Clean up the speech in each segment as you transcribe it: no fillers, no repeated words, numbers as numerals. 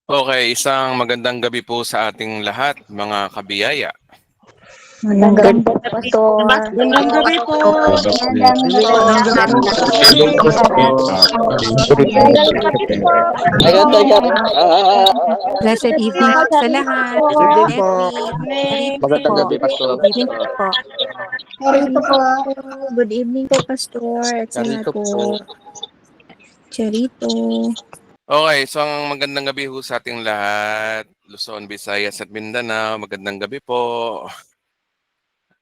Okay, isang magandang gabi po sa ating lahat, mga kabiyaya. Magandang gabi, Pastor. Magandang gabi po. Magandang Magandang gabi po. Magandang gabi. Blessed evening po sa lahat. Good evening po. Magandang gabi, Pastor. Good evening po. Good evening po, Pastor. At sa lahat Narito po. po. Charito. Okay, so ang magandang gabi po sa ating lahat, Luzon, Visayas at Mindanao. Magandang gabi po.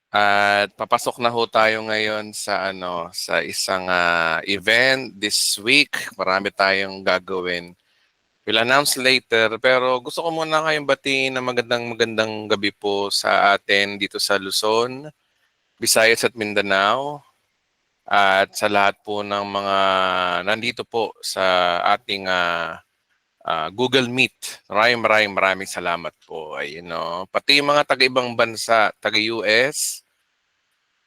At papasok na ho tayo ngayon sa sa isang event this week. Marami tayong gagawin. We'll announce later, pero gusto ko muna kayong batiin na magandang gabi po sa atin dito sa Luzon, Visayas at Mindanao. At sa lahat po ng mga nandito po sa ating Google Meet. Maraming salamat po. Ayun, no? Pati yung mga taga-ibang bansa, taga-US.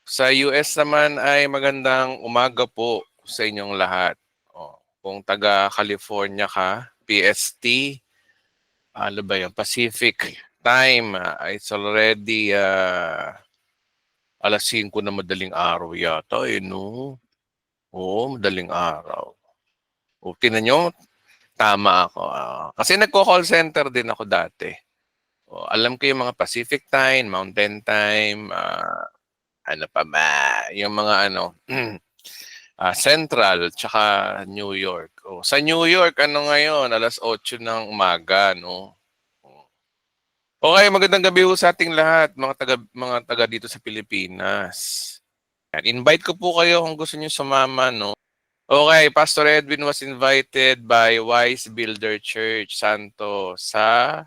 Sa US naman ay magandang umaga po sa inyong lahat. Kung taga-California ka, PST, ano ba yung Pacific Time, it's already alas 5 na madaling araw yata. No? Oo, madaling araw. O, tingnan nyo, tama ako. Kasi nagko-call center din ako dati. Alam ko yung mga Pacific Time, Mountain Time, ano pa ba, yung mga Central, tsaka New York. Sa New York, ano ngayon, alas 8 ng umaga, no? Okay, magandang gabi ho sa ating lahat, mga taga dito sa Pilipinas. Invite ko po kayo kung gusto niyo sumama, no? Okay, Pastor Edwin was invited by Wise Builder Church Santo sa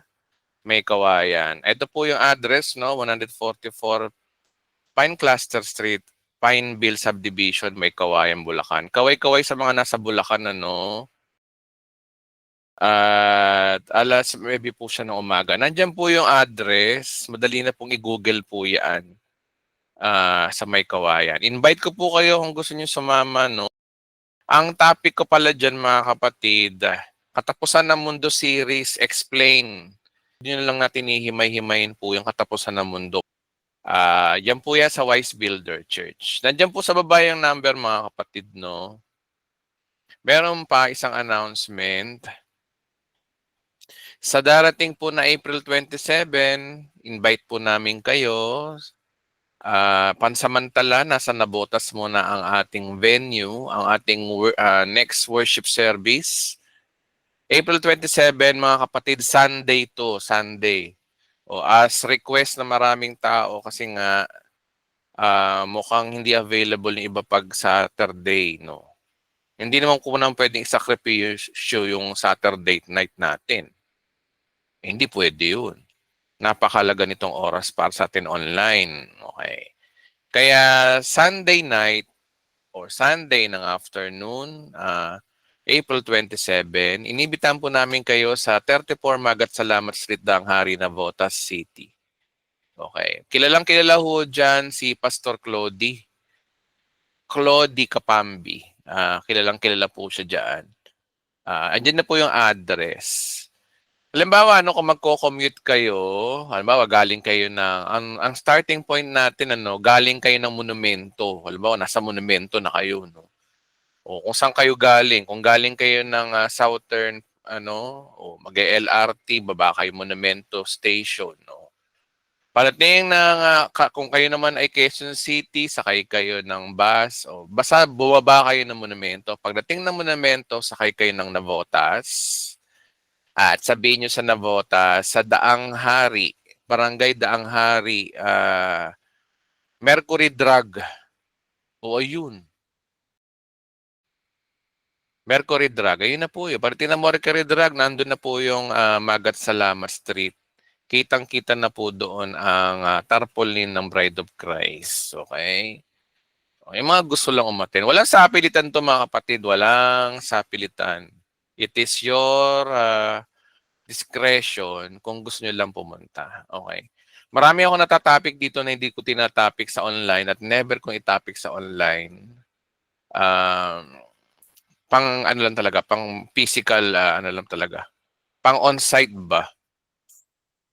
May Kawayan. Ito po yung address, no? 144 Pine Cluster Street, Pineville Subdivision, May Kawayan, Bulacan. Kaway-kaway sa mga nasa Bulacan, ano? At alas maybe po siya ng umaga. Nandiyan po yung address. Madali na pong i-google po yan sa May Kawayan. Invite ko po kayo kung gusto niyo sumama, no? Ang topic ko pala dyan, mga kapatid, Katapusan ng Mundo Series Explain. Yun lang natin ihimay-himayin po yung Katapusan ng Mundo. Yan po yan sa Wise Builder Church. Nandiyan po sa baba yung number, mga kapatid, no? Meron pa isang announcement. Sa darating po na April 27, invite po namin kayo. Pansamantala, nasa Nabotas muna ang ating venue, ang ating next worship service. April 27, mga kapatid, Sunday to, Sunday. As request na maraming tao kasi nga mukhang hindi available yung iba pag Saturday, no? Hindi naman ko nang pwedeng isakripisyo yung Saturday night natin. Hindi pwede yun. Napakalaga nitong oras para sa atin online. Okay. Kaya Sunday night or Sunday ng afternoon, April 27, inibitahan po namin kayo sa 34 Magat Salamat Street, Danghari, Navotas City. Okay. Kilala ho dyan si Pastor Clody Kapambi. Kilala po siya dyan. Andyan na po yung address. Halimbawa, kung magko-commute kayo, halimbawa, galing kayo ang starting point natin, galing kayo ng monumento. Halimbawa, nasa monumento na kayo, no? O kung saan kayo galing, kung galing kayo ng southern, mag-LRT, baba kayo monumento station, no? Pagdating kung kayo naman ay Quezon City, sakay kayo ng bus, o basta bumaba kayo ng monumento. Pagdating ng monumento, sakay kayo ng Navotas. At sabihin nyo sa Navotas, sa Daang Hari, Barangay Daang Hari, Mercury Drug. O ayun. Mercury Drug. Ayun na po yun. Pagdating ng Mercury Drug, nandun na po yung Magat Salamat Street. Kitang-kita na po doon ang tarpaulin ng Bride of Christ. Okay? Yung mga gusto lang umatin. Walang sapilitan to, mga kapatid. Walang sapilitan. It is your discretion kung gusto nyo lang pumunta. Okay. Marami ako natatopic dito na hindi ko tinatopic sa online at never kong itopic sa online. Pang ano lang talaga, pang physical ano lang talaga. Pang on-site ba?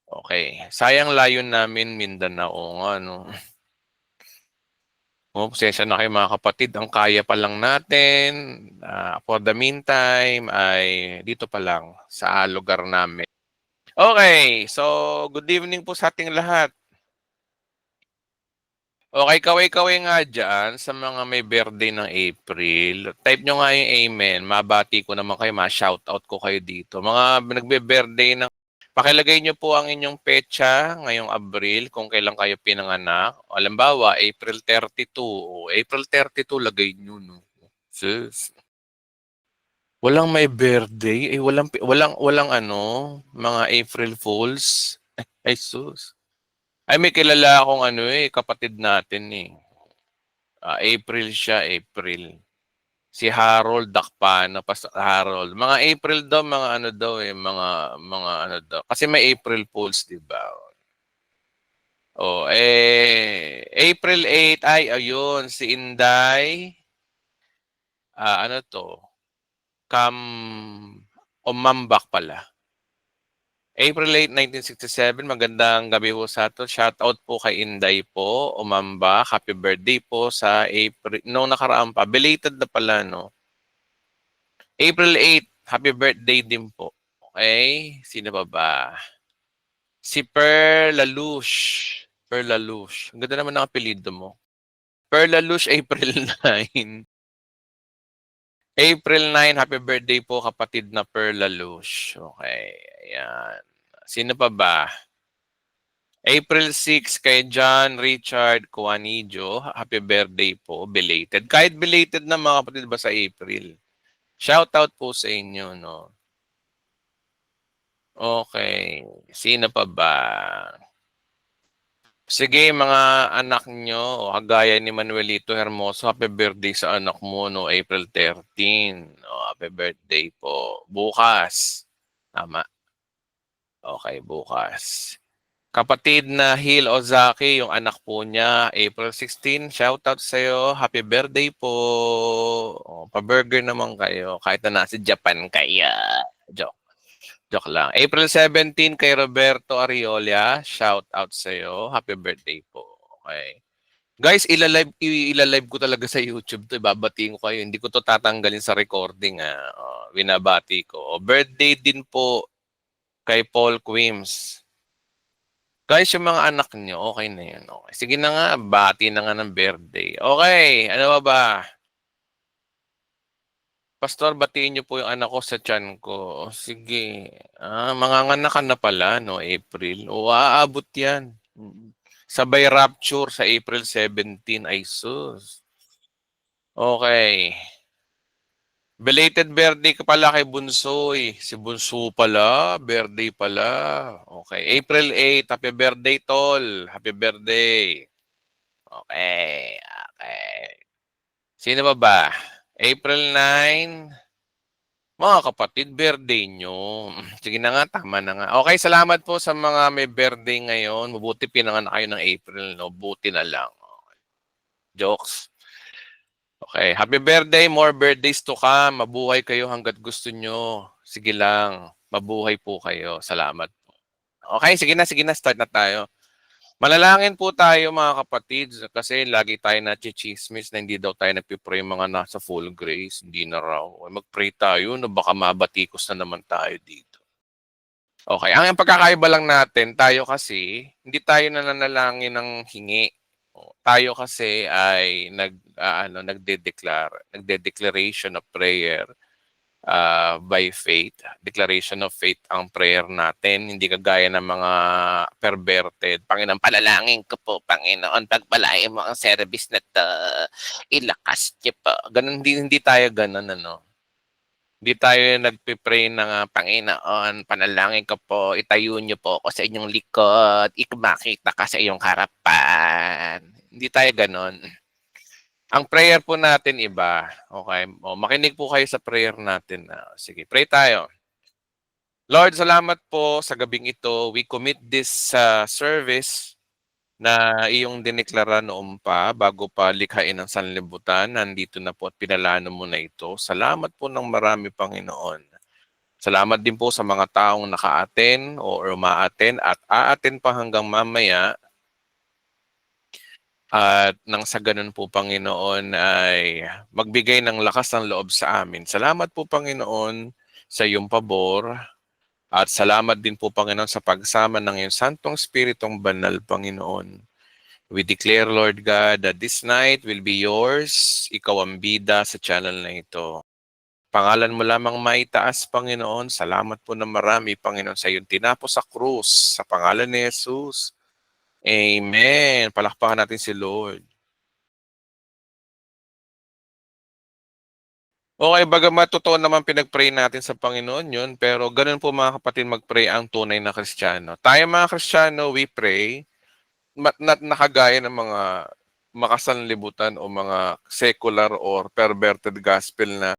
Okay. Sayang layo namin Mindanao nga, no? Pasensya na kayo mga kapatid. Ang kaya pa lang natin, for the meantime, ay dito pa lang sa lugar namin. Okay. So, good evening po sa ating lahat. Okay, kaway-kaway nga dyan sa mga may birthday ng April. Type nyo nga yung amen. Mabati ko naman kayo, ma-shoutout ko kayo dito. Mga nagbe-birthday ng... Pakilagay nyo po ang inyong petsa ngayong Abril kung kailan kayo pinanganak. Halimbawa, April 32. O, April 32, lagay nyo, no? Sus. Walang may birthday. Walang mga April Fools. Ay, sus. Ay, may kilala akong kapatid natin eh. April siya, April. Si Harold Dakpano, Harold. Mga April daw, mga daw. Kasi may April Fools, di ba? April 8, ay, ayun, si Inday. Umambak pala. April 8, 1967, magandang gabi po sa ato. Shoutout po kay Inday po, Umamba. Happy birthday po sa April. Noong nakaraan pa, belated na pala, no? April 8, happy birthday din po. Okay? Sino ba? Si Pearl Lalouche. Pearl Lalouche. Ang ganda naman ng apelido mo. Pearl Lalouche, April 9. April 9, happy birthday po kapatid na Pearl Lalouche. Okay, ayan. Sino pa ba? April 6 kay John Richard Cuanijo. Happy birthday po, belated. Kahit belated na mga kapatid ba sa April. Shoutout po sa inyo, no? Okay, sino pa ba? Sige, mga anak nyo, kagaya ni Manuelito Hermoso, happy birthday sa anak mo, no? April 13. Happy birthday po. Bukas. Tama. Okay, bukas. Kapatid na Hil Ozaki, yung anak po niya, April 16. Shoutout sa'yo. Happy birthday po. Pa-burger naman kayo. Kahit na nasa Japan kaya. Joke lang. April 17 kay Roberto Ariola. Shoutout sa'yo. Happy birthday po. Okay. Guys, ilalive ko talaga sa YouTube to. Babatiin ko kayo. Hindi ko to tatanggalin sa recording. Binabati ko. Birthday din po kay Paul Quims. Guys, yung mga anak nyo, okay na yun. Okay. Sige na nga, bati na nga ng birthday. Okay, ano ba? Pastor, batiin nyo po yung anak ko sa tiyan ko. Sige. Manganganak ka na pala, no? April. Aabot yan. Sabay rapture sa April 17. Ay, sus. Okay. Belated birthday ka pala kay Bunsoy. Si Bunso pala. Birthday pala. Okay. April 8. Happy birthday, Tol. Happy birthday. Okay. Okay. Sino ba? April 9. Mga kapatid, birthday nyo. Sige na nga, tama na nga. Okay, salamat po sa mga may birthday ngayon. Mabuti pinanganak kayo ng April, no? Buti na lang. Okay. Jokes. Okay, happy birthday, more birthdays to come. Mabuhay kayo hanggat gusto nyo. Sige lang, mabuhay po kayo. Salamat po. Okay, sige na, start na tayo. Manalangin po tayo mga kapatid kasi lagi tayo na-chismis na hindi daw tayo nagpipray mga nasa full grace. Hindi na raw. Mag-pray tayo na baka mabatikos na naman tayo dito. Okay, ang pagkakaiba lang natin, tayo kasi, hindi tayo nananalangin ng hingi. Tayo kasi ay nagde-declaration of prayer by faith. Declaration of faith ang prayer natin. Hindi kagaya ng mga perverted. Panginoon, palalangin ko po, Panginoon, pagpalain mo ang service na to. Ilakas niyo po. Ganun, hindi tayo ganun, ano. Hindi tayo nagpipray ng Panginoon, panalangin ko po, itayo niyo po ako sa inyong likod, makita ka sa iyong harapan. Hindi tayo ganon. Ang prayer po natin iba. Okay? Makinig po kayo sa prayer natin. Sige, pray tayo. Lord, salamat po sa gabing ito. We commit this service na iyong dineklara noon pa bago pa likhain ang sanlibutan. Nandito na po at pinalano mo na ito. Salamat po ng marami, Panginoon. Salamat din po sa mga taong naka-attend o uma-attend at a-attend pa hanggang mamaya. At nang sa ganun po, Panginoon, ay magbigay ng lakas ng loob sa amin. Salamat po, Panginoon, sa iyong pabor. At salamat din po, Panginoon, sa pagsama ng iyong Santong Espiritong Banal, Panginoon. We declare, Lord God, that this night will be yours. Ikaw ang bida sa channel na ito. Pangalan mo lamang maitaas, Panginoon. Salamat po na marami, Panginoon, sa iyong tinapos sa krus. Sa pangalan ni Jesus. Amen. Palakpakan natin si Lord. Okay, bagamat totoo naman pinag-pray natin sa Panginoon yun, pero ganun po mga kapatid mag-pray ang tunay na Kristiyano. Tayo mga Kristiyano, we pray, not nakagaya ng mga makasanlibutan o mga secular or perverted gospel na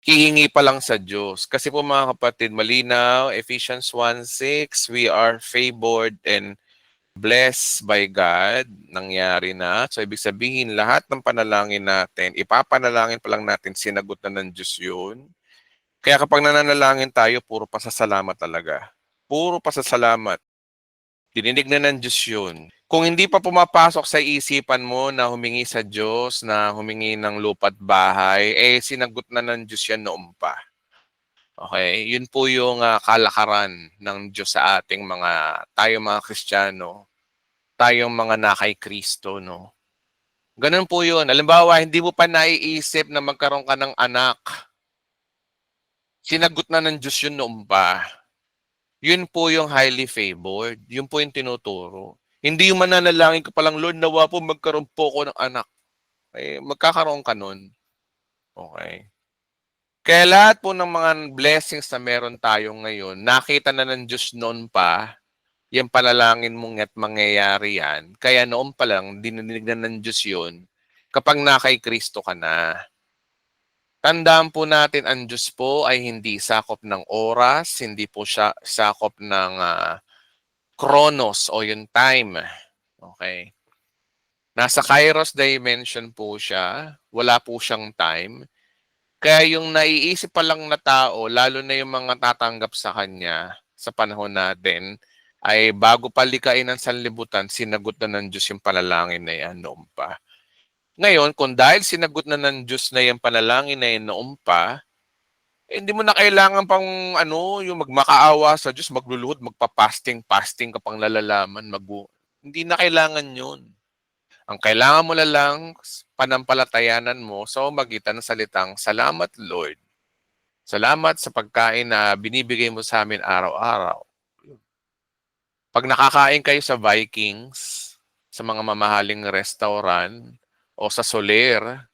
hihingi pa lang sa Diyos. Kasi po mga kapatid, malinaw, Ephesians 1:6, we are favored and blessed by God, nangyari na. So, ibig sabihin, lahat ng panalangin natin, ipapanalangin pa lang natin, sinagot na ng Diyos yun. Kaya kapag nananalangin tayo, puro pasasalamat talaga. Puro pasasalamat. Dininig na ng Diyos yun. Kung hindi pa pumapasok sa isipan mo na humingi sa Diyos, na humingi ng lupa't bahay, sinagot na ng Diyos yan noon pa. Okay? Yun po yung kalakaran ng Diyos sa ating tayo mga Kristiyano, tayong mga nakay Kristo, no? Ganun po yun. Halimbawa, hindi mo pa naiisip na magkaroon ka ng anak. Sinagot na ng Diyos yun noon pa. Yun po yung highly favored. Yun po yung tinuturo. Hindi yung mananalangin ka palang, Lord, nawa po magkaroon po ako ng anak. Magkakaroon ka nun. Okay. Kaya lahat po ng mga blessings na meron tayo ngayon, nakita na ng Diyos noon pa, yung panalangin mong at mangyayari yan. Kaya noon pa lang, dininig na ng Diyos yun kapag nakay Kristo ka na. Tandaan po natin, ang Diyos po ay hindi sakop ng oras, hindi po siya sakop ng chronos o yung time. Okay? Nasa Kairos dimension po siya, wala po siyang time. Kaya yung naiisip pa lang na tao, lalo na yung mga tatanggap sa kanya sa panahon natin, ay bago palikain ng sanlibutan, sinagot na ng Diyos yung panalangin na yan noon pa. Ngayon, kung dahil sinagot na ng Diyos na yung panalangin na yan noon pa, hindi mo na kailangan pang yung magmakaawa sa Diyos, magluluhod, magpa-fasting ka pang lalalaman, hindi na kailangan yun. Ang kailangan mo na lang, panampalatayanan mo sa magitan ng salitang, Salamat Lord. Salamat sa pagkain na binibigay mo sa amin araw-araw. Pag nakakain kayo sa Vikings, sa mga mamahaling restaurant, o sa Soler,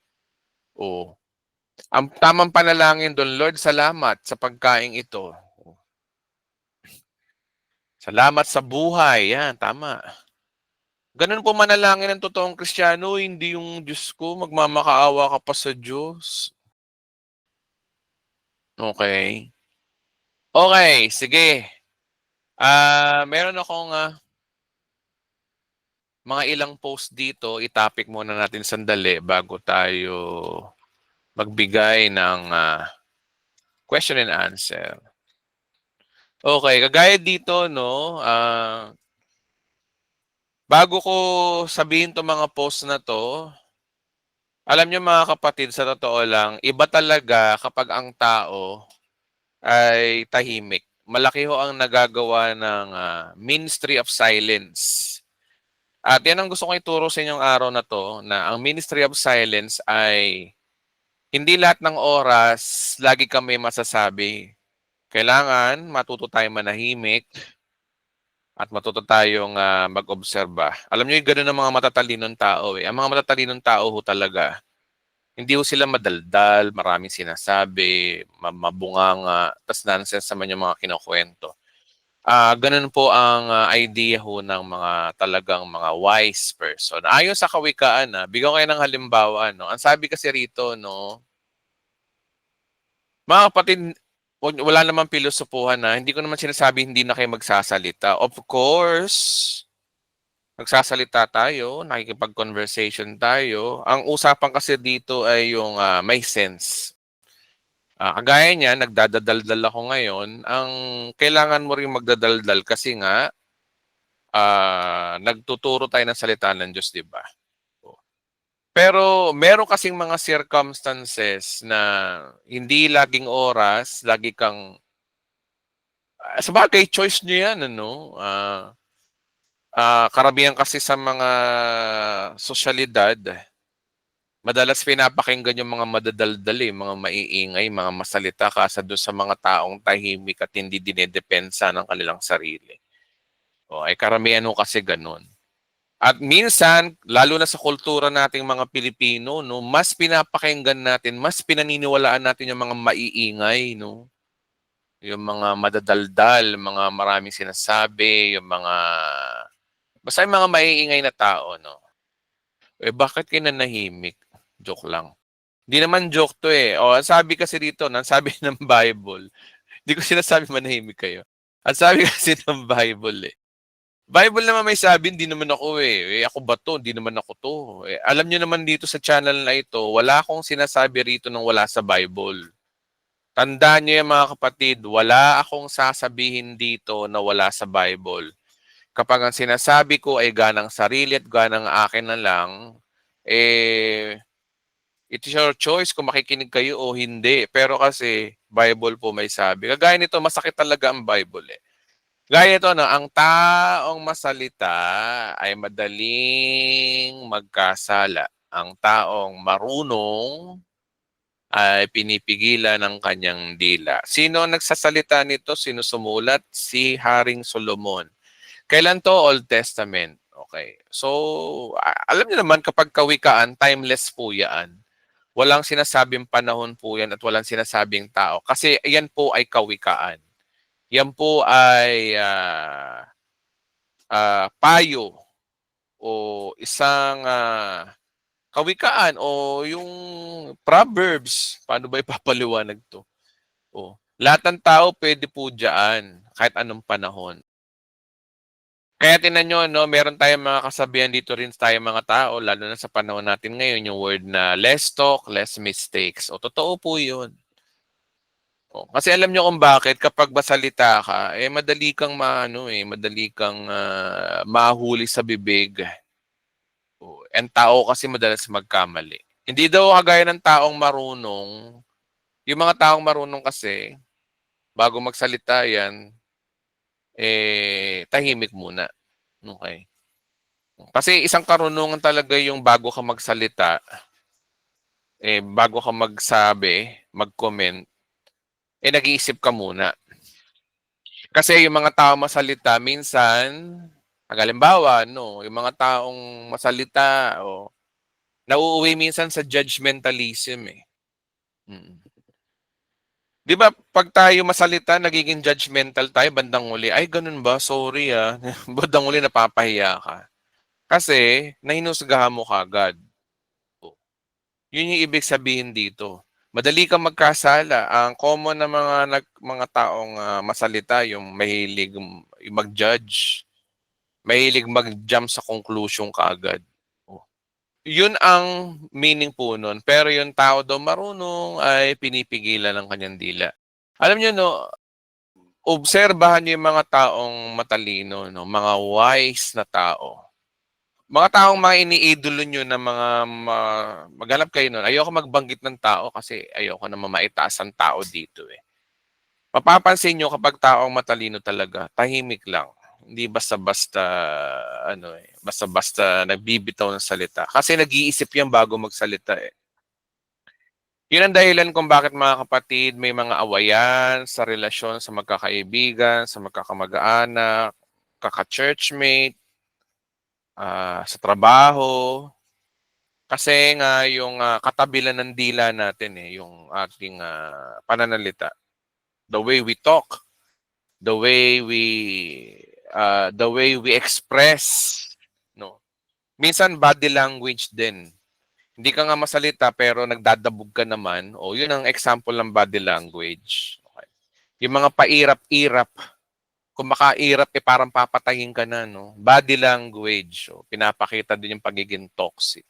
ang tamang panalangin doon, Lord, salamat sa pagkain ito. Salamat sa buhay. Yan, tama. Ganun po manalangin ng totoong Kristiyano, hindi yung Diyos ko, magmamakaawa ka pa sa Diyos. Okay. Okay, sige. Meron akong mga ilang post dito. I-topic muna natin sandali bago tayo magbigay ng question and answer. Okay, kagaya dito, no, bago ko sabihin itong mga post na to, alam niyo mga kapatid, sa totoo lang, iba talaga kapag ang tao ay tahimik. Malaki ho ang nagagawa ng Ministry of Silence. At yan ang gusto ko ituro sa inyong araw na to, na ang Ministry of Silence ay hindi lahat ng oras lagi kami masasabi. Kailangan matuto tayong manahimik at matuto tayong mag-obserba. Alam niyo yung gano'n ng mga matatalinong tao. Ang mga matatalinong tao ho talaga, hindi ho sila madaldal, maraming sinasabi, mabunganga, tas nonsense naman yung mga kinukwento. Ganun po ang idea ho ng mga talagang mga wise person. Ayon sa kawikaan, bigyan ko kayo ng halimbawa. No? Ang sabi kasi rito, no, mga kapatid, wala namang pilosopuhan na. Hindi ko naman sinasabi hindi na kayo magsasalita. Of course, magsasalita tayo, nakikipag-conversation tayo. Ang usapan kasi dito ay yung may sense. Kagaya niyan, nagdadaldal ako ngayon, ang kailangan mo ring magdadaldal kasi nga, nagtuturo tayo ng salita ng Diyos, di ba? Pero meron kasing mga circumstances na hindi laging oras, lagi kang, sabagay, choice nyo yan, ano? Karamihan kasi sa mga sosyalidad, madalas pinapakinggan yung mga madadaldal, mga maiingay, mga masalita kasa doon sa mga taong tahimik at hindi dinedepensa ng kanilang sarili. Ay karamihan ho kasi ganun. At minsan, lalo na sa kultura nating mga Pilipino, no, mas pinapakinggan natin, mas pinaniniwalaan natin yung mga maiingay, no? Yung mga madadaldal, mga maraming sinasabi, yung mga basta yung mga maiingay na tao, no. Bakit kayo nanahimik? Joke lang. Hindi naman joke to eh. Ang sabi kasi dito, ang sabi ng Bible, hindi ko sinasabi manahimik kayo. Ang sabi kasi ng Bible Bible naman may sabi, hindi naman ako ako ba to? Hindi naman ako to. Alam niyo naman dito sa channel na ito, wala akong sinasabi rito nang wala sa Bible. Tandaan niyo yan mga kapatid, wala akong sasabihin dito na wala sa Bible. Kapag ang sinasabi ko ay ganang sarili at ganang akin na lang, it's your choice kung makikinig kayo o hindi. Pero kasi, Bible po may sabi. Kagaya nito, masakit talaga ang Bible Gaya ito, no, ang taong masalita ay madaling magkasala. Ang taong marunong ay pinipigilan ng kanyang dila. Sino ang nagsasalita nito? Sino sumulat? Si Haring Solomon. Kailan to? Old Testament. Okay. So, alam niyo naman kapag kawikaan, timeless po yan. Walang sinasabing panahon po yan at walang sinasabing tao. Kasi yan po ay kawikaan. Yan po ay payo o isang kawikaan o yung proverbs. Paano ba ipapaliwanag to? Lahat ng tao pwede po dyan kahit anong panahon. Kaya tinan nyo, no, meron tayong mga kasabihan dito rin tayong mga tao, lalo na sa panahon natin ngayon, yung word na less talk, less mistakes. Totoo po yun. Kasi alam nyo kung bakit kapag masalita ka, madali kang madali kang mahuli sa bibig. And tao kasi madalas magkamali. Hindi daw kagaya ng taong marunong. Yung mga taong marunong kasi, bago magsalita yan, tahimik muna. Okay. Kasi isang karunungan talaga yung bago ka magsalita, bago ka magsabi, mag-comment, nag-iisip ka muna. Kasi yung mga tao masalita, minsan, halimbawa, no, yung mga taong masalita, nauuwi minsan sa judgmentalism Di ba, pag tayo masalita, nagiging judgmental tayo, bandang uli, ay, ganun ba? Sorry bandang uli, napapahiya ka. Kasi, nahinusgahan mo kagad. Yun yung ibig sabihin dito. Madali kang magkasala. Ang common na mga taong masalita, yung mahilig mag-judge, mahilig mag-jump sa conclusion kaagad. Yun ang meaning po nun. Pero yung tao daw marunong ay pinipigilan ng kanyang dila. Alam niyo, no, obserbahan niyo yung mga taong matalino, no, mga wise na tao. Mga taong mga iniidolo nyo na maghanap kayo nun. Ayoko magbanggit ng tao kasi ayoko na maitaas ang tao dito Mapapansin nyo kapag taong matalino talaga, tahimik lang. Hindi basta-basta, basta-basta nagbibitaw ng salita. Kasi nag-iisip yan bago magsalita Yun ang dahilan kung bakit mga kapatid may mga awayan sa relasyon sa magkakaibigan, sa magkakamag-anak, kaka-churchmate, sa trabaho. Kasi nga yung katabilan ng dila natin yung ating pananalita. The way we talk, the way we express, no. Minsan body language din. Hindi ka nga masalita pero nagdadabog ka naman. Yun ang example ng body language. Okay. Yung mga pairap-irap, kung makairap parang papatayin ka na, no. Body language, pinapakita din yung pagiging toxic.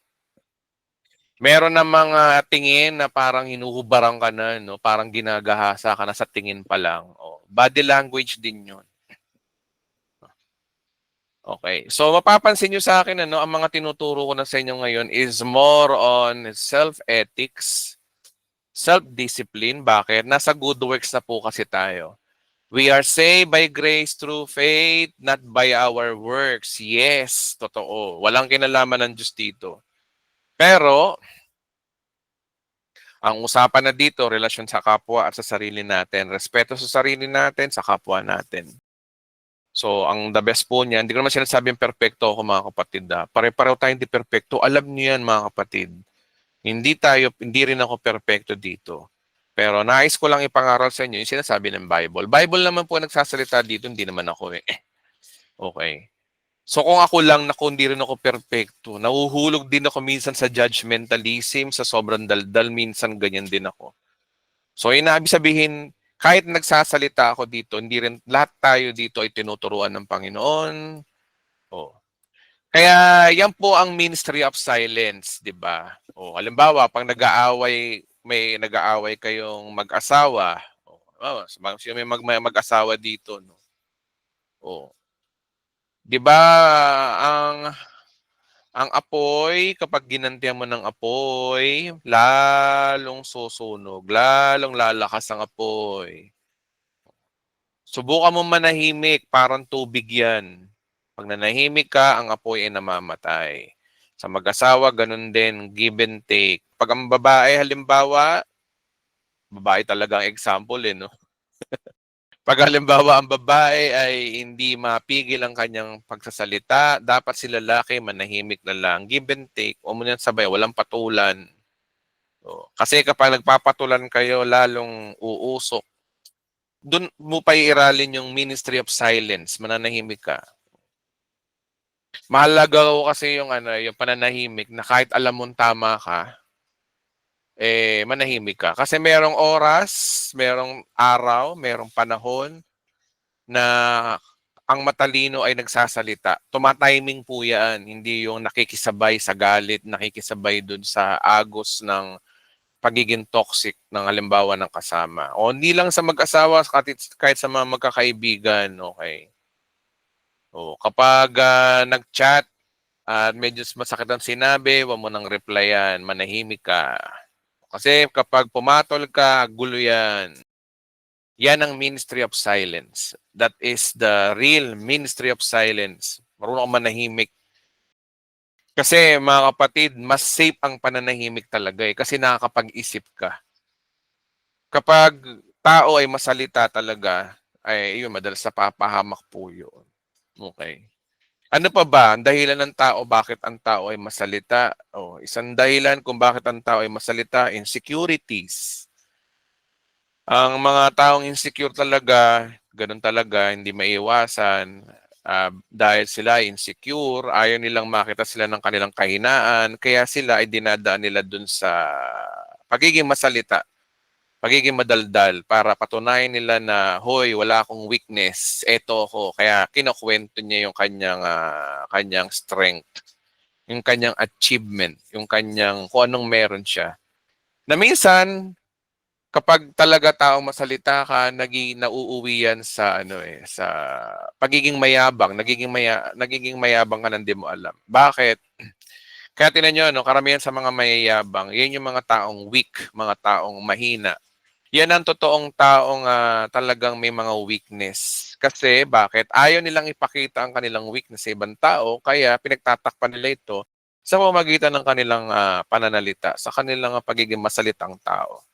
Meron na mga tingin na parang hinuhubaran ka na, no? Parang ginagahasa ka na sa tingin pa lang. Oh, body language din yun. Okay. So, mapapansin nyo sa akin, ano, ang mga tinuturo ko na sa inyo ngayon is more on self-ethics, self-discipline. Bakit? Nasa good works na po kasi tayo. We are saved by grace through faith, not by our works. Yes, totoo. Walang kinalaman ng Diyos dito. Pero, ang usapan na dito, relasyon sa kapwa at sa sarili natin. Respeto sa sarili natin, sa kapwa natin. So, ang the best po niyan, hindi ko naman sinasabing perfecto ako mga kapatid. Pare-pareho tayong hindi perfecto. Alam niyo yan mga kapatid. Hindi rin ako perfecto dito. Pero nais ko lang ipangaral sa inyo yung sinasabi ng Bible. Bible naman po nagsasalita dito, hindi naman ako eh. Okay. So kung ako lang, hindi rin ako perfecto. Nahuhulog din ako minsan sa judgmentalism, sa sobrang daldal, minsan ganyan din ako. So inaabig sabihin, kahit nagsasalita ako dito, hindi rin lahat tayo dito ay tinuturuan ng Panginoon. Oh. Kaya yan po ang ministry of silence, 'di ba? O halimbawa, pag may nag-aaway kayong mag-asawa, sino may mag-asawa dito, no? Oh. 'Di ba ang ang apoy, kapag ginantihan mo ng apoy, lalong susunog, lalong lalakas ang apoy. Subukan mo manahimik, parang tubig yan. Pag nanahimik ka, ang apoy ay namamatay. Sa mag-asawa, ganun din, give and take. Pag ang babae, halimbawa, babae talaga ang example no? Pag halimbawa ang babae ay hindi mapigil ang kanyang pagsasalita, dapat si lalaki manahimik na lang. Give and take, o mo yan sabay, walang patulan. Kasi kapag nagpapatulan kayo, lalong uusok. Doon mo pa iiralin yung ministry of silence, mananahimik ka. Mahalaga ko kasi yung yung pananahimik na kahit alam mong tama ka, manahimik ka. Kasi merong oras, merong araw, merong panahon na ang matalino ay nagsasalita. Tumatiming po yan, hindi yung nakikisabay sa galit, nakikisabay dun sa agos ng pagiging toxic ng halimbawa ng kasama. O hindi lang sa mag-asawa, kahit sa mga magkakaibigan, okay. O kapag nag-chat at medyo masakit ang sinabi, huwag mo nang replyan, manahimik ka. Kasi kapag pumatol ka, gulo yan. Yan ang ministry of silence. That is the real ministry of silence. Marunong ka manahimik. Kasi mga kapatid, mas safe ang pananahimik talaga kasi nakakapag-isip ka. Kapag tao ay masalita talaga, ay yun, madalas napapahamak po yun. Okay. Ano pa ba? Ang dahilan ng tao, bakit ang tao ay masalita? Isang dahilan kung bakit ang tao ay masalita, insecurities. Ang mga taong insecure talaga, ganun talaga, hindi maiwasan. Dahil sila insecure, ayaw nilang makita sila ng kanilang kahinaan, kaya sila ay dinadaan nila dun sa pagiging masalita, pagiging madaldal, para patunayan nila na, hoy, wala akong weakness, eto ako. Kaya kinukwento niya yung kanyang strength, yung kanyang achievement, yung kanyang kung anong meron siya. Na minsan, kapag talaga taong masalita ka, nauuwi yan sa sa pagiging mayabang, nagiging mayabang ka nang di mo alam. Bakit? Kaya tinan nyo, karamihan sa mga mayayabang, yan yung mga taong weak, mga taong mahina. Yan ang totoong taong talagang may mga weakness. Kasi bakit? Ayaw nilang ipakita ang kanilang weakness sa ibang tao, kaya pinagtatakpan nila ito sa pamamagitan ng kanilang pananalita, sa kanilang pagiging masalitang tao.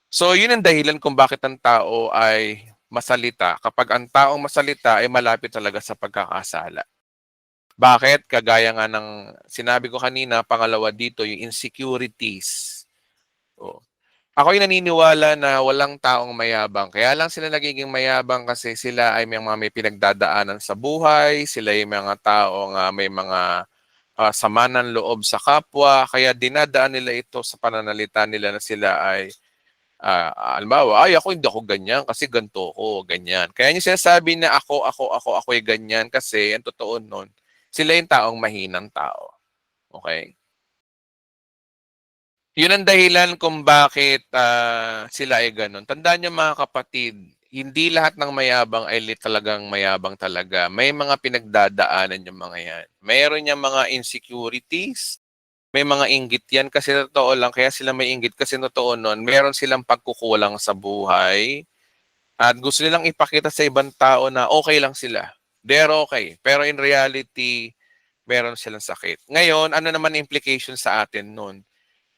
So, yun ang dahilan kung bakit ang tao ay masalita. Kapag ang taong masalita ay malapit talaga sa pagkakasala. Bakit? Kagaya nga ng sinabi ko kanina, pangalawa dito, yung insecurities. Ako'y naniniwala na walang taong mayabang. Kaya lang sila nagiging mayabang kasi sila ay may pinagdadaanan sa buhay, sila ay mga taong may mga sama ng loob sa kapwa, kaya dinadaan nila ito sa pananalita nila na sila ay halimbawa, ay hindi ako ganyan kasi ganito ako, ganyan. Kaya yung sinasabi na ako'y ganyan kasi ang totoo nun, sila yung taong mahinang tao. Okay? Yun ang dahilan kung bakit sila ay ganun. Tandaan niyo mga kapatid, hindi lahat ng mayabang ay talagang mayabang talaga. May mga pinagdadaanan yung mga yan. Mayroon niyang mga insecurities, may mga inggit yan kasi totoo lang. Kaya sila may inggit kasi totoo nun. Meron silang pagkukulang sa buhay at gusto nilang ipakita sa ibang tao na okay lang sila. They're okay. Pero in reality, meron silang sakit. Ngayon, ano naman implication sa atin nun?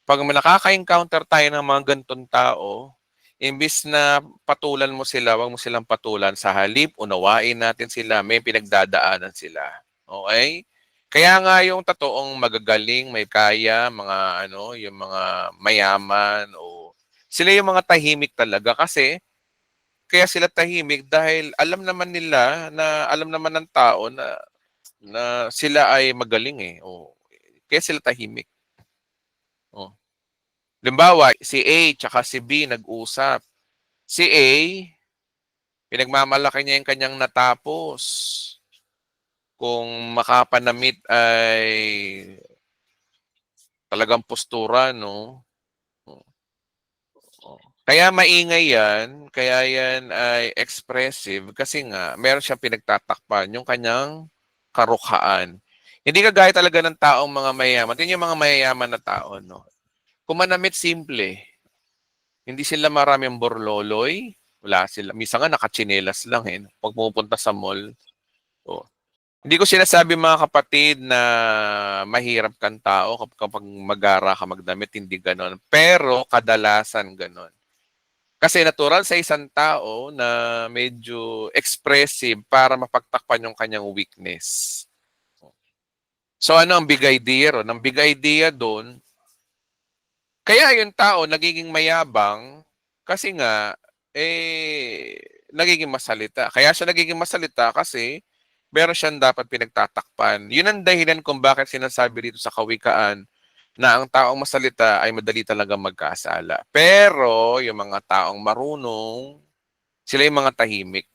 Pag nakaka-encounter tayo ng mga ganitong tao, imbis na patulan mo sila, wag mo silang patulan. Sa halip, unawain natin sila, may pinagdadaanan sila. Okay? Kaya nga yung totoong magagaling, may kaya, mga ano, yung mga mayaman o sila yung mga tahimik talaga kasi kaya sila tahimik dahil alam naman nila na alam naman ng tao na sila ay magaling eh. O, kaya sila tahimik. O. Limbawa, si A tsaka si B nag-usap. Si A, pinagmamalaki niya yung kanyang natapos. Kung makapanamit ay talagang postura, no? Kaya maingay yan, kaya yan ay expressive kasi nga meron siyang pinagtatakpan yung kanyang karukhaan. Hindi kagaya talaga ng taong mga mayayaman. Tingnan yung mga mayayaman na tao, no? Kung manamit simple, hindi sila maraming borloloy. Wala sila. Minsan nga nakachinelas lang eh. Pag pumupunta sa mall. Oh. Hindi ko sinasabi mga kapatid na mahirap kang tao kapag magara ka magdamit. Hindi ganon. Pero kadalasan ganon. Kasi natural sa isang tao na medyo expressive para mapagtakpan yung kanyang weakness. So ano ang big idea ron? Ang big idea doon, kaya yung tao nagiging mayabang kasi nga, nagiging masalita. Kaya siya nagiging masalita kasi meron siyang dapat pinagtatakpan. Yun ang dahilan kung bakit sinasabi dito sa kawikaan na ang taong masalita ay madali talaga magkasala. Pero yung mga taong marunong, sila yung mga tahimik.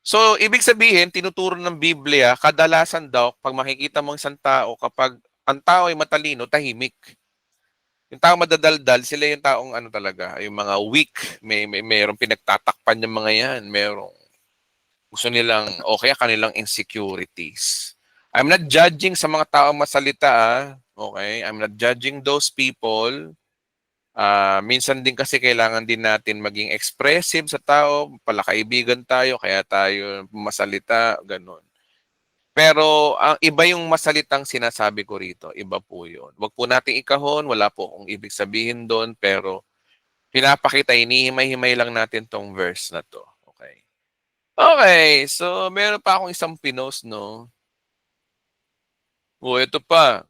So, ibig sabihin, tinuturo ng Biblia, kadalasan daw, pag makikita mo isang tao, kapag ang tao ay matalino, tahimik. Yung tao madadaldal, sila yung taong ano talaga, yung mga weak, mayroong pinagtatakpan yung mga yan, mayroong gusto nilang, o kaya kanilang insecurities. I'm not judging sa mga taong masalita, okay? I'm not judging those people. Minsan din kasi kailangan din natin maging expressive sa tao, palakaibigan tayo, kaya tayo masalita, ganun. Pero ang iba yung masalitang sinasabi ko rito, iba po yun. Huwag po nating ikahon, wala po akong ibig sabihin doon, pero pinapakita, inihimay-himay lang natin tong verse na to. Okay. Okay, so meron pa akong isang pinost, no? O, ito pa.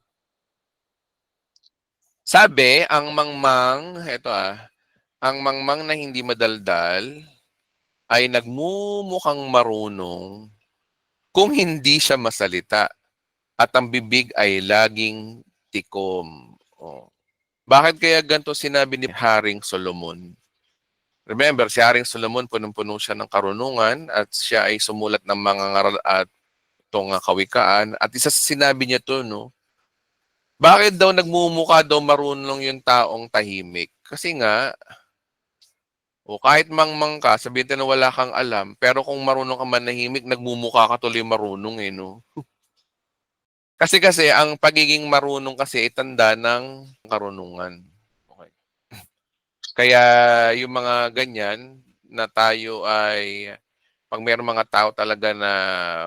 Sabi, ang mangmang, ang mangmang na hindi madaldal ay nagmumukhang marunong kung hindi siya masalita at ang bibig ay laging tikom. O. Bakit kaya ganito sinabi ni Haring Solomon? Remember, si Haring Solomon punong-puno siya ng karunungan at siya ay sumulat ng mga ngaral at itong kawikaan. At isa sa sinabi niya to, no? Bakit daw nagmumukha daw marunong yung taong tahimik? Kasi nga, o kahit mangmang ka, sabihin na wala kang alam, pero kung marunong ka manahimik, nagmumukha ka tuloy marunong eh, no? Kasi ang pagiging marunong kasi itanda ng karunungan. Okay. Kaya yung mga ganyan na tayo ay pag mayroong mga tao talaga na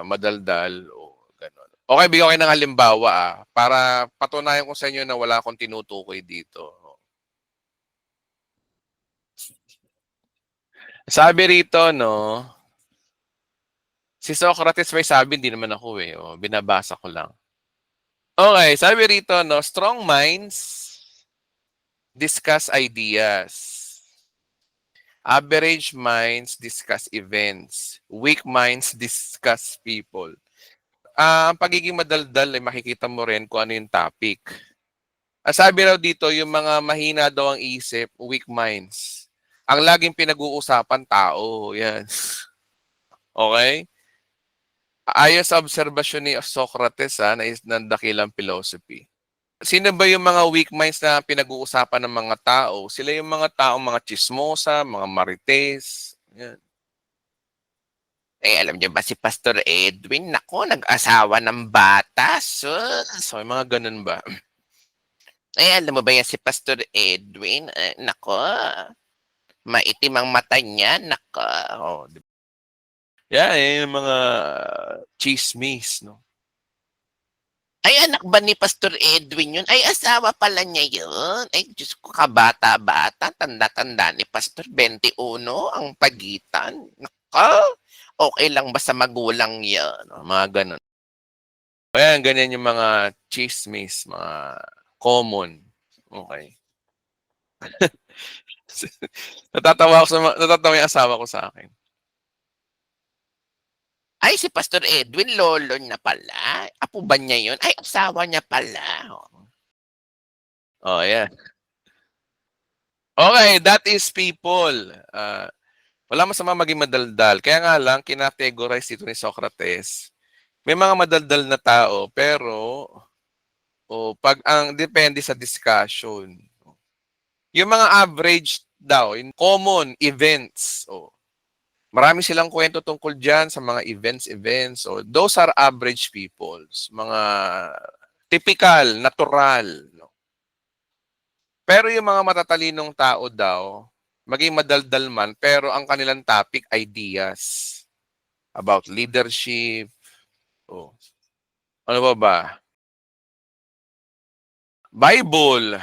madaldal o gano'n. Okay, bigyan ko kayo ng halimbawa para patunayan ko sa inyo na wala akong tinutukoy dito. Sabi rito, no, si Socrates may sabi, hindi naman ako eh. O, binabasa ko lang. Okay, sabi rito, no, strong minds discuss ideas. Average minds discuss events. Weak minds discuss people. Ang pagiging madaldal ay makikita mo rin kung ano yung topic. Sabi raw dito, yung mga mahina daw ang isip, weak minds. Ang laging pinag-uusapan, tao. Yan. Okay? Ayon sa obserbasyon ni Socrates na is ng dakilang philosophy. Sino ba yung mga weak minds na pinag-uusapan ng mga tao? Sila yung mga taong mga chismosa, mga marites. Yan. Alam niyo ba si Pastor Edwin? Nako, nag-asawa ng bata. So, yung mga ganun ba? Alam mo ba yan si Pastor Edwin? Nako, maitim ang mata niya. Nako. Oh, yan, yung mga chismis, no? Ay, anak ba ni Pastor Edwin yun? Ay, asawa pala niya yun. Ay, Diyos ko, kabata-bata, tanda-tanda ni Pastor 21 ang pagitan. Nako, okay lang ba sa magulang yan? Mga ganun. Ayan, ganyan yung mga chismis, mga common. Okay. Natatawa yung asawa ko sa akin. Ay, si Pastor Edwin, lolo niya pala. Apo ba niya yun? Ay, asawa niya pala. Oh, yeah. Okay, that is people. Wala masama maging madaldal. Kaya nga lang, kinategorize dito ni Socrates. May mga madaldal na tao, pero pag ang depende sa discussion. Yung mga average daw, in common events, marami silang kwento tungkol dyan sa mga events. So, those are average peoples. Mga typical, natural. No? Pero yung mga matatalinong tao daw, maging madaldal man, pero ang kanilang topic, ideas. About leadership. Ano ba? Bible.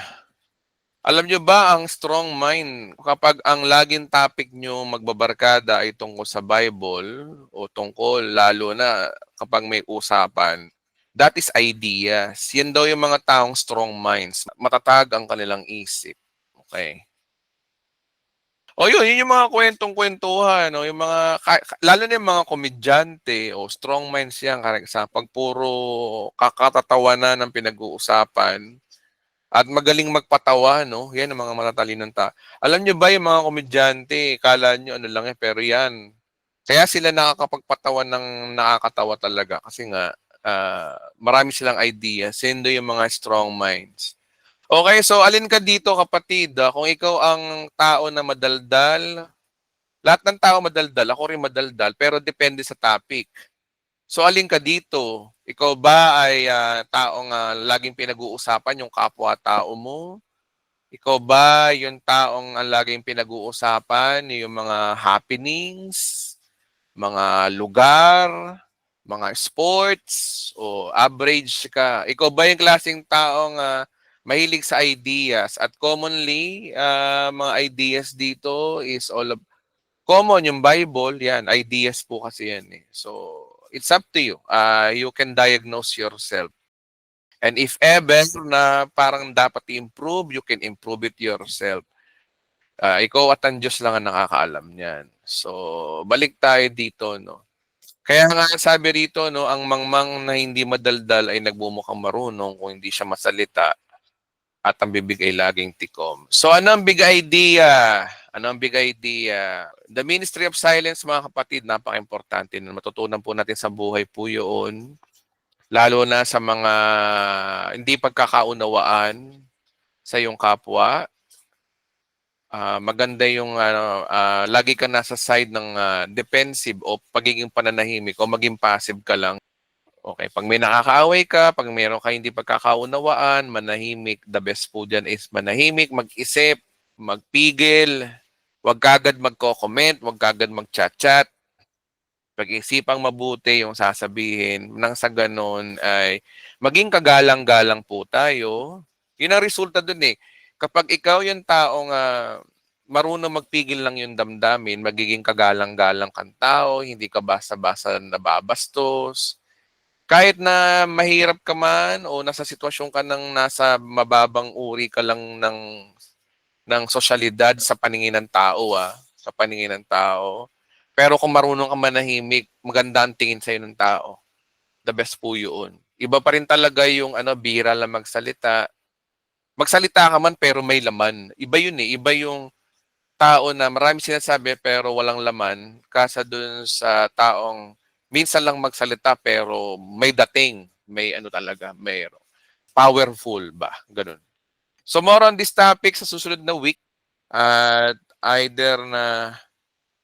Alam nyo ba ang strong mind, kapag ang laging topic nyo magbabarkada ay tungkol sa Bible o tungkol lalo na kapag may usapan, that is ideas. Yan daw yung mga taong strong minds. Matatag ang kanilang isip. Okay. Yun yung mga kwentong-kwentuhan, no? Yung mga, lalo na yung mga komedyante o strong minds yan, sa pag puro kakatatawanan ng pinag-uusapan, at magaling magpatawa, no? Yan ang mga matatalinong tao. Alam nyo ba yung mga komedyante, kala nyo ano lang pero yan. Kaya sila nakakapagpatawa ng nakakatawa talaga. Kasi nga, marami silang ideas. Sendo yung mga strong minds. Okay, so alin ka dito kapatid? Kung ikaw ang tao na madaldal, lahat ng tao madaldal, ako rin madaldal, pero depende sa topic. So alin ka dito? Ikaw ba ay taong laging pinag-uusapan yung kapwa-tao mo? Ikaw ba yung taong laging pinag-uusapan yung mga happenings, mga lugar, mga sports, o average ka? Ikaw ba yung klaseng taong mahilig sa ideas? At commonly, mga ideas dito is common, yung Bible, yan, ideas po kasi yan. So, it's up to you. You can diagnose yourself. And if ever na parang dapat i-improve, you can improve it yourself. Ikaw at ang Diyos lang ang nakakaalam niyan. So, balik tayo dito, no? Kaya nga sabi rito, no, ang mangmang na hindi madaldal ay nagmumukhang marunong kung hindi siya masalita at ang bibig ay laging tikom. So, ano ang big idea? Ano ang big idea? The Ministry of Silence, mga kapatid, napaka-importante. Matutunan po natin sa buhay po yun. Lalo na sa mga hindi pagkakaunawaan sa iyong kapwa. Maganda yung lagi ka nasa side ng defensive o pagiging pananahimik o maging passive ka lang. Okay, pag may nakakaaway ka, pag mayroon ka hindi pagkakaunawaan, manahimik. The best po dyan is manahimik, mag-isip, magpigil, wag kagad magko-comment, wag kagad mag-chat-chat. Pag-isipang mabuti yung sasabihin. Nang sa ganun ay maging kagalang-galang po tayo. Yun ang resulta dun eh. Kapag ikaw yung taong marunong magpigil lang yung damdamin, magiging kagalang-galang kang tao, hindi ka basta-basta nababastos. Kahit na mahirap ka man o nasa sitwasyon ka ng nasa mababang uri ka lang ng sosyalidad sa paningin ng tao, sa paningin ng tao. Pero kung marunong ka manahimik, maganda ang tingin sa'yo ng tao. The best po yun. Iba pa rin talaga yung bihira lang magsalita. Magsalita ka man pero may laman. Iba yun eh. Iba yung tao na marami sinasabi pero walang laman. Kasa dun sa taong minsan lang magsalita pero may dating. May talaga, mayroon. powerful ba? Ganun. So more on this topic sa susunod na week. At either na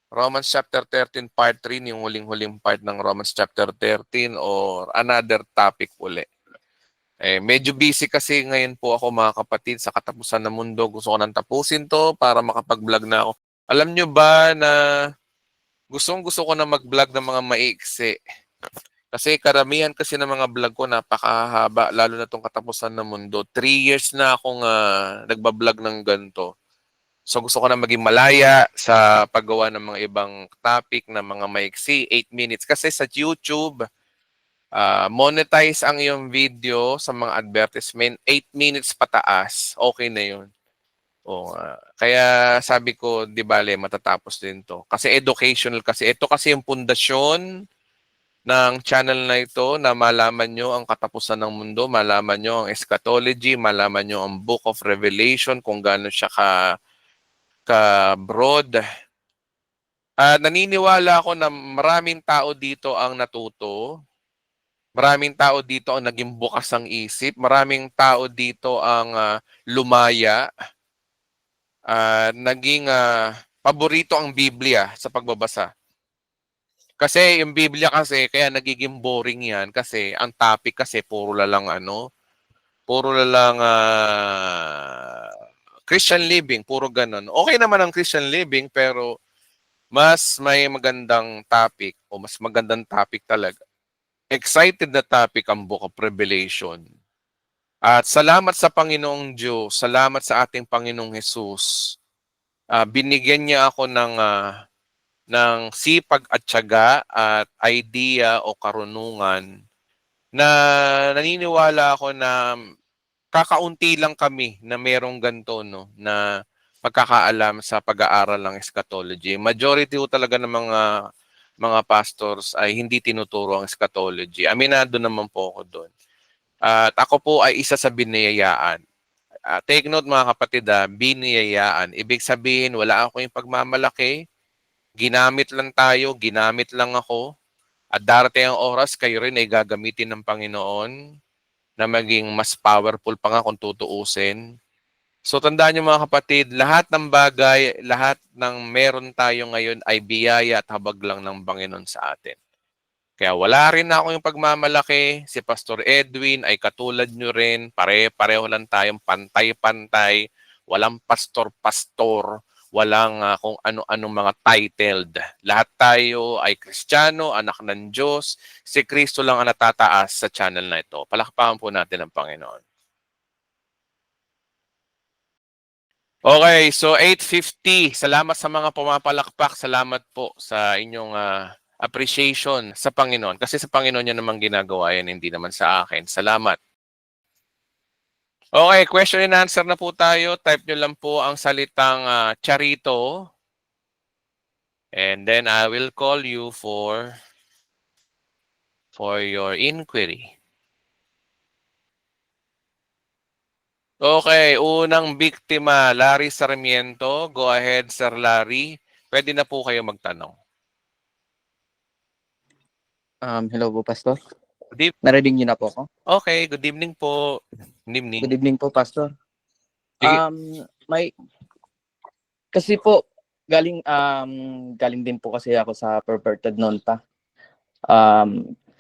Romans chapter 13 part 3, yung huling-huling part ng Romans chapter 13 or another topic uli. Medyo busy kasi ngayon po ako mga kapatid sa katapusan ng mundo. Gusto ko nang tapusin to para makapag-vlog na ako. Alam nyo ba na gusto ko na mag-vlog ng mga maiksi? Kasi karamihan kasi ng mga vlog ko napakahaba, lalo na itong katapusan ng mundo. 3 years na akong nagbablog ng ganito. So gusto ko na maging malaya sa paggawa ng mga ibang topic na mga maiksi, 8 minutes. Kasi sa YouTube, monetize ang iyong video sa mga advertisement, 8 minutes pataas, okay na yun. Kaya sabi ko, di bale, matatapos din to. Kasi educational kasi. Ito kasi yung pundasyon ng channel na ito na malaman nyo ang katapusan ng mundo, malaman nyo ang eschatology, malaman nyo ang Book of Revelation, kung gaano siya ka-broad. Naniniwala ako na maraming tao dito ang natuto. Maraming tao dito ang naging bukas ang isip. Maraming tao dito ang lumaya. Naging paborito ang Biblia sa pagbabasa. Kasi yung Biblia kasi, kaya nagiging boring yan. Kasi ang topic kasi puro lang Christian living, puro ganun. Okay naman ang Christian living, pero mas may magandang topic o mas magandang topic talaga. Excited na topic ang Book of Revelation. At salamat sa Panginoong Diyos, salamat sa ating Panginoong Jesus. Binigyan niya ako ng sipag at tiyaga at idea o karunungan na naniniwala ako na kakaunti lang kami na merong ganito, no, na pagkakaalam sa pag-aaral ng eschatology. Majority ho talaga ng mga pastors ay hindi tinuturo ang eschatology. Aminado naman po ako doon. At ako po ay isa sa biniyayaan. Take note mga kapatid, biniyayaan. Ibig sabihin, wala akong yung pagmamalaki. Ginamit lang tayo, ginamit lang ako. At darating ang oras, kayo rin ay gagamitin ng Panginoon na maging mas powerful pa nga kung tutuusin. So tandaan niyo mga kapatid, lahat ng bagay, lahat ng meron tayo ngayon ay biyaya at habag lang ng Panginoon sa atin. Kaya wala rin ako yung pagmamalaki. Si Pastor Edwin ay katulad nyo rin. Pare-pareho lang tayong pantay-pantay. Walang pastor-pastor. Walang kung ano-anong mga titled. Lahat tayo ay Kristiyano, anak ng Diyos. Si Kristo lang ang natataas sa channel na ito. Palakpakan po natin ang Panginoon. Okay, so 8:50. Salamat sa mga pumapalakpak. Salamat po sa inyong appreciation sa Panginoon. Kasi sa Panginoon yan naman ginagawa yan, hindi naman sa akin. Salamat. Okay, question and answer na po tayo. Type nyo lang po ang salitang charito. And then I will call you for your inquiry. Okay, unang biktima, Larry Sarmiento. Go ahead, Sir Larry. Pwede na po kayo magtanong. Hello po, Pastor. Good evening. Narinig niyo na po ako? Okay, good evening po. Good evening. Good evening po, Pastor. Sige. Kasi po galing din po kasi ako sa perverted noon pa.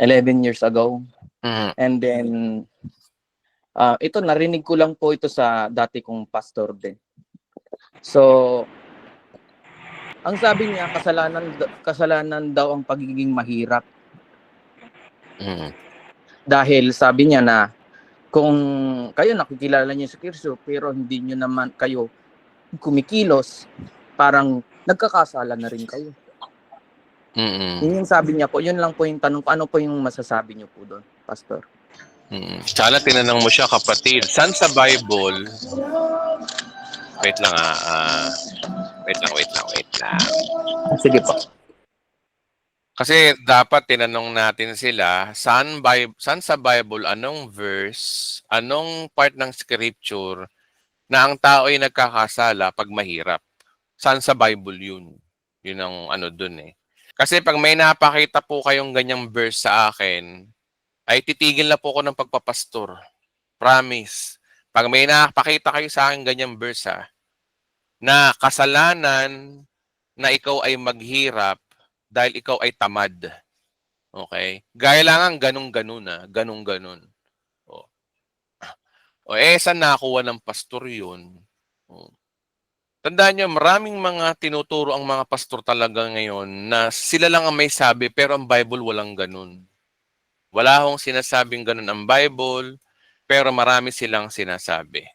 11 years ago. Mhm. And then ito narinig ko lang po ito sa dati kong pastor din. So ang sabi niya kasalanan daw ang pagiging mahirap. Mhm. Dahil sabi niya na kung kayo nakikilala niyo si Kristo pero hindi niyo naman kayo kumikilos, parang nagkakasala na rin kayo. Yun yung sabi niya po, yun lang po yung tanong, ano po yung masasabi niyo po doon, Pastor? Sana tinanong mo siya, kapatid. Saan sa Bible? Wait lang. Wait lang. Sige po. Kasi dapat tinanong natin sila, saan sa Bible, anong verse, anong part ng scripture na ang tao ay nagkakasala pag mahirap? Saan sa Bible yun? Yun ang dun eh. Kasi pag may napakita po kayong ganyang verse sa akin, ay titigil na po ako ng pagpapastor. Promise. Pag may nakapakita kayo sa akin ganyang verse na kasalanan na ikaw ay maghirap dahil ikaw ay tamad. Okay? Kailangan ganun-ganun ganun-ganun. O, saan nakuha ng pastor yun? O. Tandaan nyo, maraming mga tinuturo ang mga pastor talaga ngayon na sila lang ang may sabi pero ang Bible walang ganun. Wala akong sinasabing ganun ang Bible pero marami silang sinasabi.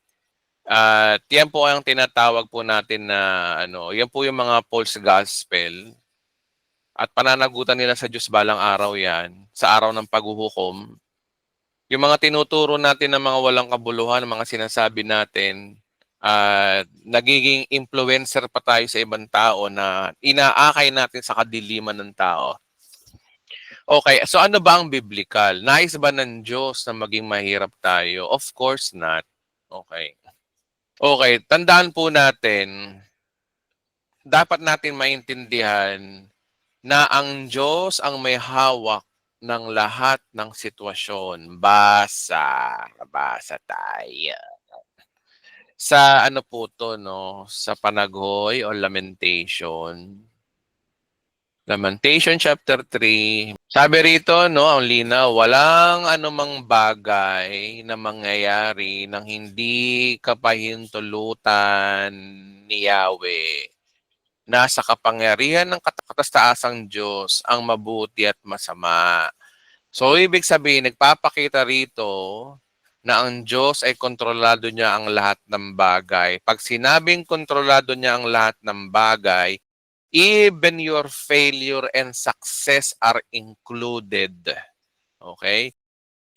At yan po ang tinatawag po natin na yan po yung mga false gospel. At pananagutan nila sa Diyos balang araw yan, sa araw ng paghuhukom. Yung mga tinuturo natin ng mga walang kabuluhan, mga sinasabi natin, nagiging influencer pa tayo sa ibang tao na inaakay natin sa kadiliman ng tao. Okay, so ano ba ang biblical? Nais ba ng Diyos na maging mahirap tayo? Of course not. Okay. Okay, tandaan po natin, dapat natin maintindihan na ang Diyos ang may hawak ng lahat ng sitwasyon. Basa tayo. Sa ano po to, no? Sa Panaghoy o Lamentation. Lamentation chapter 3. Sabi rito, no, ang linaw, walang anumang bagay na mangyayari nang hindi kapahintulutan ni Yahweh. Nasa kapangyarihan ng katastaasang Diyos ang mabuti at masama. So, ibig sabihin, nagpapakita rito na ang Diyos ay kontrolado niya ang lahat ng bagay. Pag sinabing kontrolado niya ang lahat ng bagay, even your failure and success are included. Okay?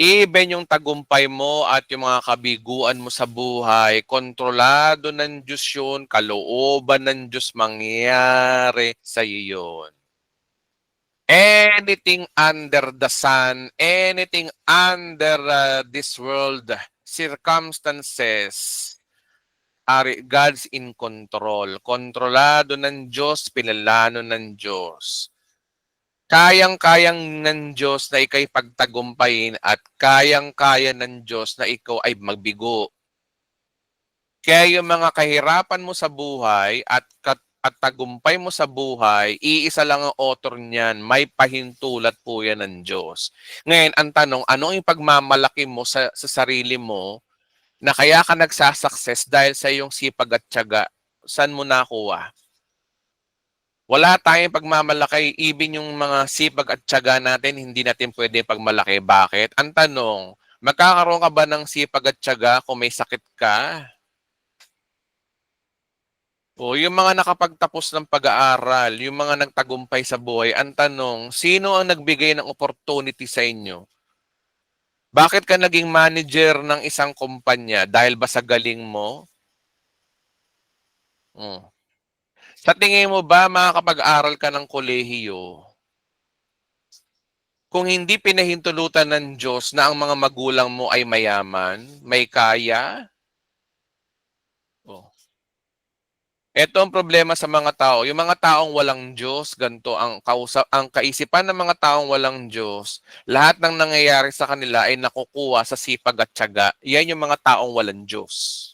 Even yung tagumpay mo at yung mga kabiguan mo sa buhay, kontrolado ng Diyos yun, kalooban ng Diyos mangyayari sa iyo yun. Anything under the sun, anything under this world, circumstances, are God's in control. Kontrolado ng Diyos, pinalano ng Diyos. Kayang-kayang ng Diyos na ikaw'y pagtagumpayin at kayang-kaya ng Diyos na ikaw ay magbigo. Kaya yung mga kahirapan mo sa buhay at tagumpay mo sa buhay, iisa lang ang author niyan. May pahintulot po yan ng Diyos. Ngayon, ang tanong, ano yung pagmamalaki mo sa sarili mo na kaya ka nagsasucess dahil sa iyong sipag at tiyaga? Saan mo nakuha? Wala tayong pagmamalaki, even yung mga sipag at tiyaga natin, hindi natin pwede pagmalaki. Bakit? Ang tanong, magkakaroon ka ba ng sipag at tiyaga kung may sakit ka? O yung mga nakapagtapos ng pag-aaral, yung mga nagtagumpay sa buhay, ang tanong, sino ang nagbigay ng opportunity sa inyo? Bakit ka naging manager ng isang kumpanya? Dahil ba sa galing mo? Sa tingin mo ba makakapag-aral ka ng kolehiyo kung hindi pinahintulutan ng Diyos na ang mga magulang mo ay mayaman, may kaya? Ito ang problema sa mga tao. Yung mga taong walang Diyos, ganito ang kaisipan ng mga taong walang Diyos, lahat ng nangyayari sa kanila ay nakukuha sa sipag at tiyaga. Yan yung mga taong walang Diyos.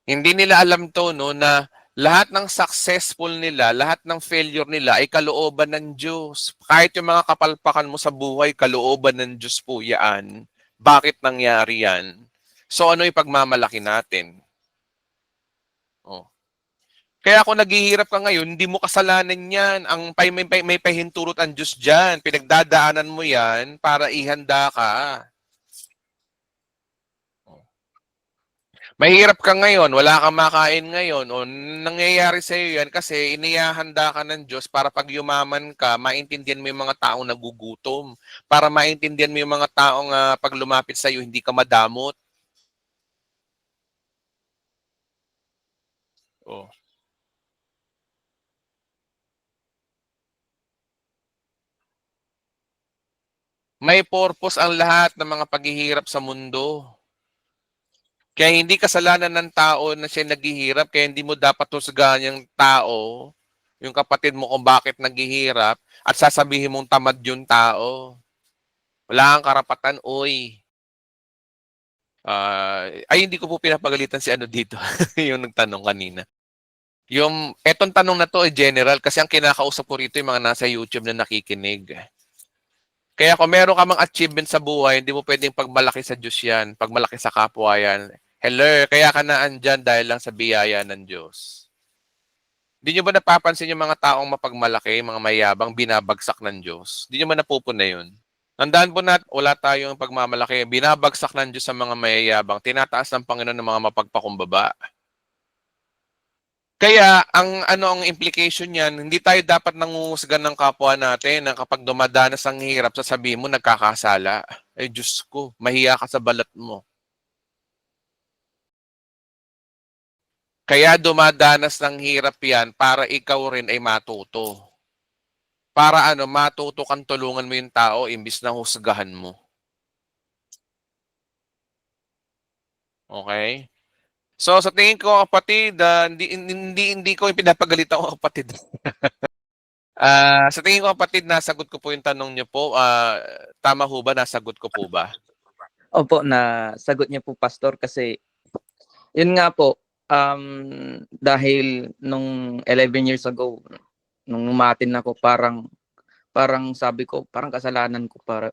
Hindi nila alam to, no, na lahat ng successful nila, lahat ng failure nila ay kalooban ng Diyos. Kahit yung mga kapalpakan mo sa buhay, kalooban ng Diyos po yan. Bakit nangyari yan? So ano yung pagmamalaki natin? Kaya kung naghihirap ka ngayon, hindi mo kasalanan yan. May pahintulot ang Diyos dyan. Pinagdadaanan mo yan para ihanda ka. Mahirap ka ngayon, wala kang makain ngayon, o nangyayari sa iyo yan kasi inihahanda ka ng Diyos para pag yumaman ka, maintindihan mo yung mga taong nagugutom. Para maintindihan mo yung mga taong pag lumapit sa iyo, hindi ka madamot. Oh. May purpose ang lahat ng mga paghihirap sa mundo. Kaya hindi kasalanan ng tao na siya naghihirap, kaya hindi mo dapat husgahan yung tao, yung kapatid mo kung bakit naghihirap, at sasabihin mong tamad yung tao. Wala kang karapatan, oy. Ay, hindi ko po pinapagalitan si ano dito, yung nagtanong kanina. Etong tanong na to ay general kasi ang kinakausap ko rito yung mga nasa YouTube na nakikinig. Kaya kung meron ka mang achievement sa buhay, hindi mo pwedeng pagmalaki sa Diyos yan, pagmalaki sa kapwa yan. Hello, kaya ka na andyan dahil lang sa biyaya ng Diyos. Hindi nyo ba napapansin yung mga taong mapagmalaki, mga mayabang, binabagsak ng Diyos? Hindi nyo ba napupuna yun? Tandaan po natin, wala tayong pagmamalaki. Binabagsak ng Diyos sa mga mayayabang. Tinataas ng Panginoon ng mga mapagpakumbaba. Kaya, ang implication niyan, hindi tayo dapat nanguhusgan ng kapwa natin na kapag dumadanas ang hirap, sasabihin mo, nagkakasala. Eh, Diyos ko, mahiya ka sa balat mo. Kaya dumadanas ng hirap yan para ikaw rin ay matuto. Para matuto kang tulungan mo yung tao imbis na husgahan mo. Okay? So sa tingin ko kapatid, hindi ko pinapagalitan ko kapatid. Sa tingin ko kapatid, nasagot ko po yung tanong niyo po. Tama ho ba? Nasagot ko po ba? Opo, na sagot niya po, Pastor, kasi yun nga po, dahil nung 11 years ago, nung umatin ako, parang sabi ko, parang kasalanan ko para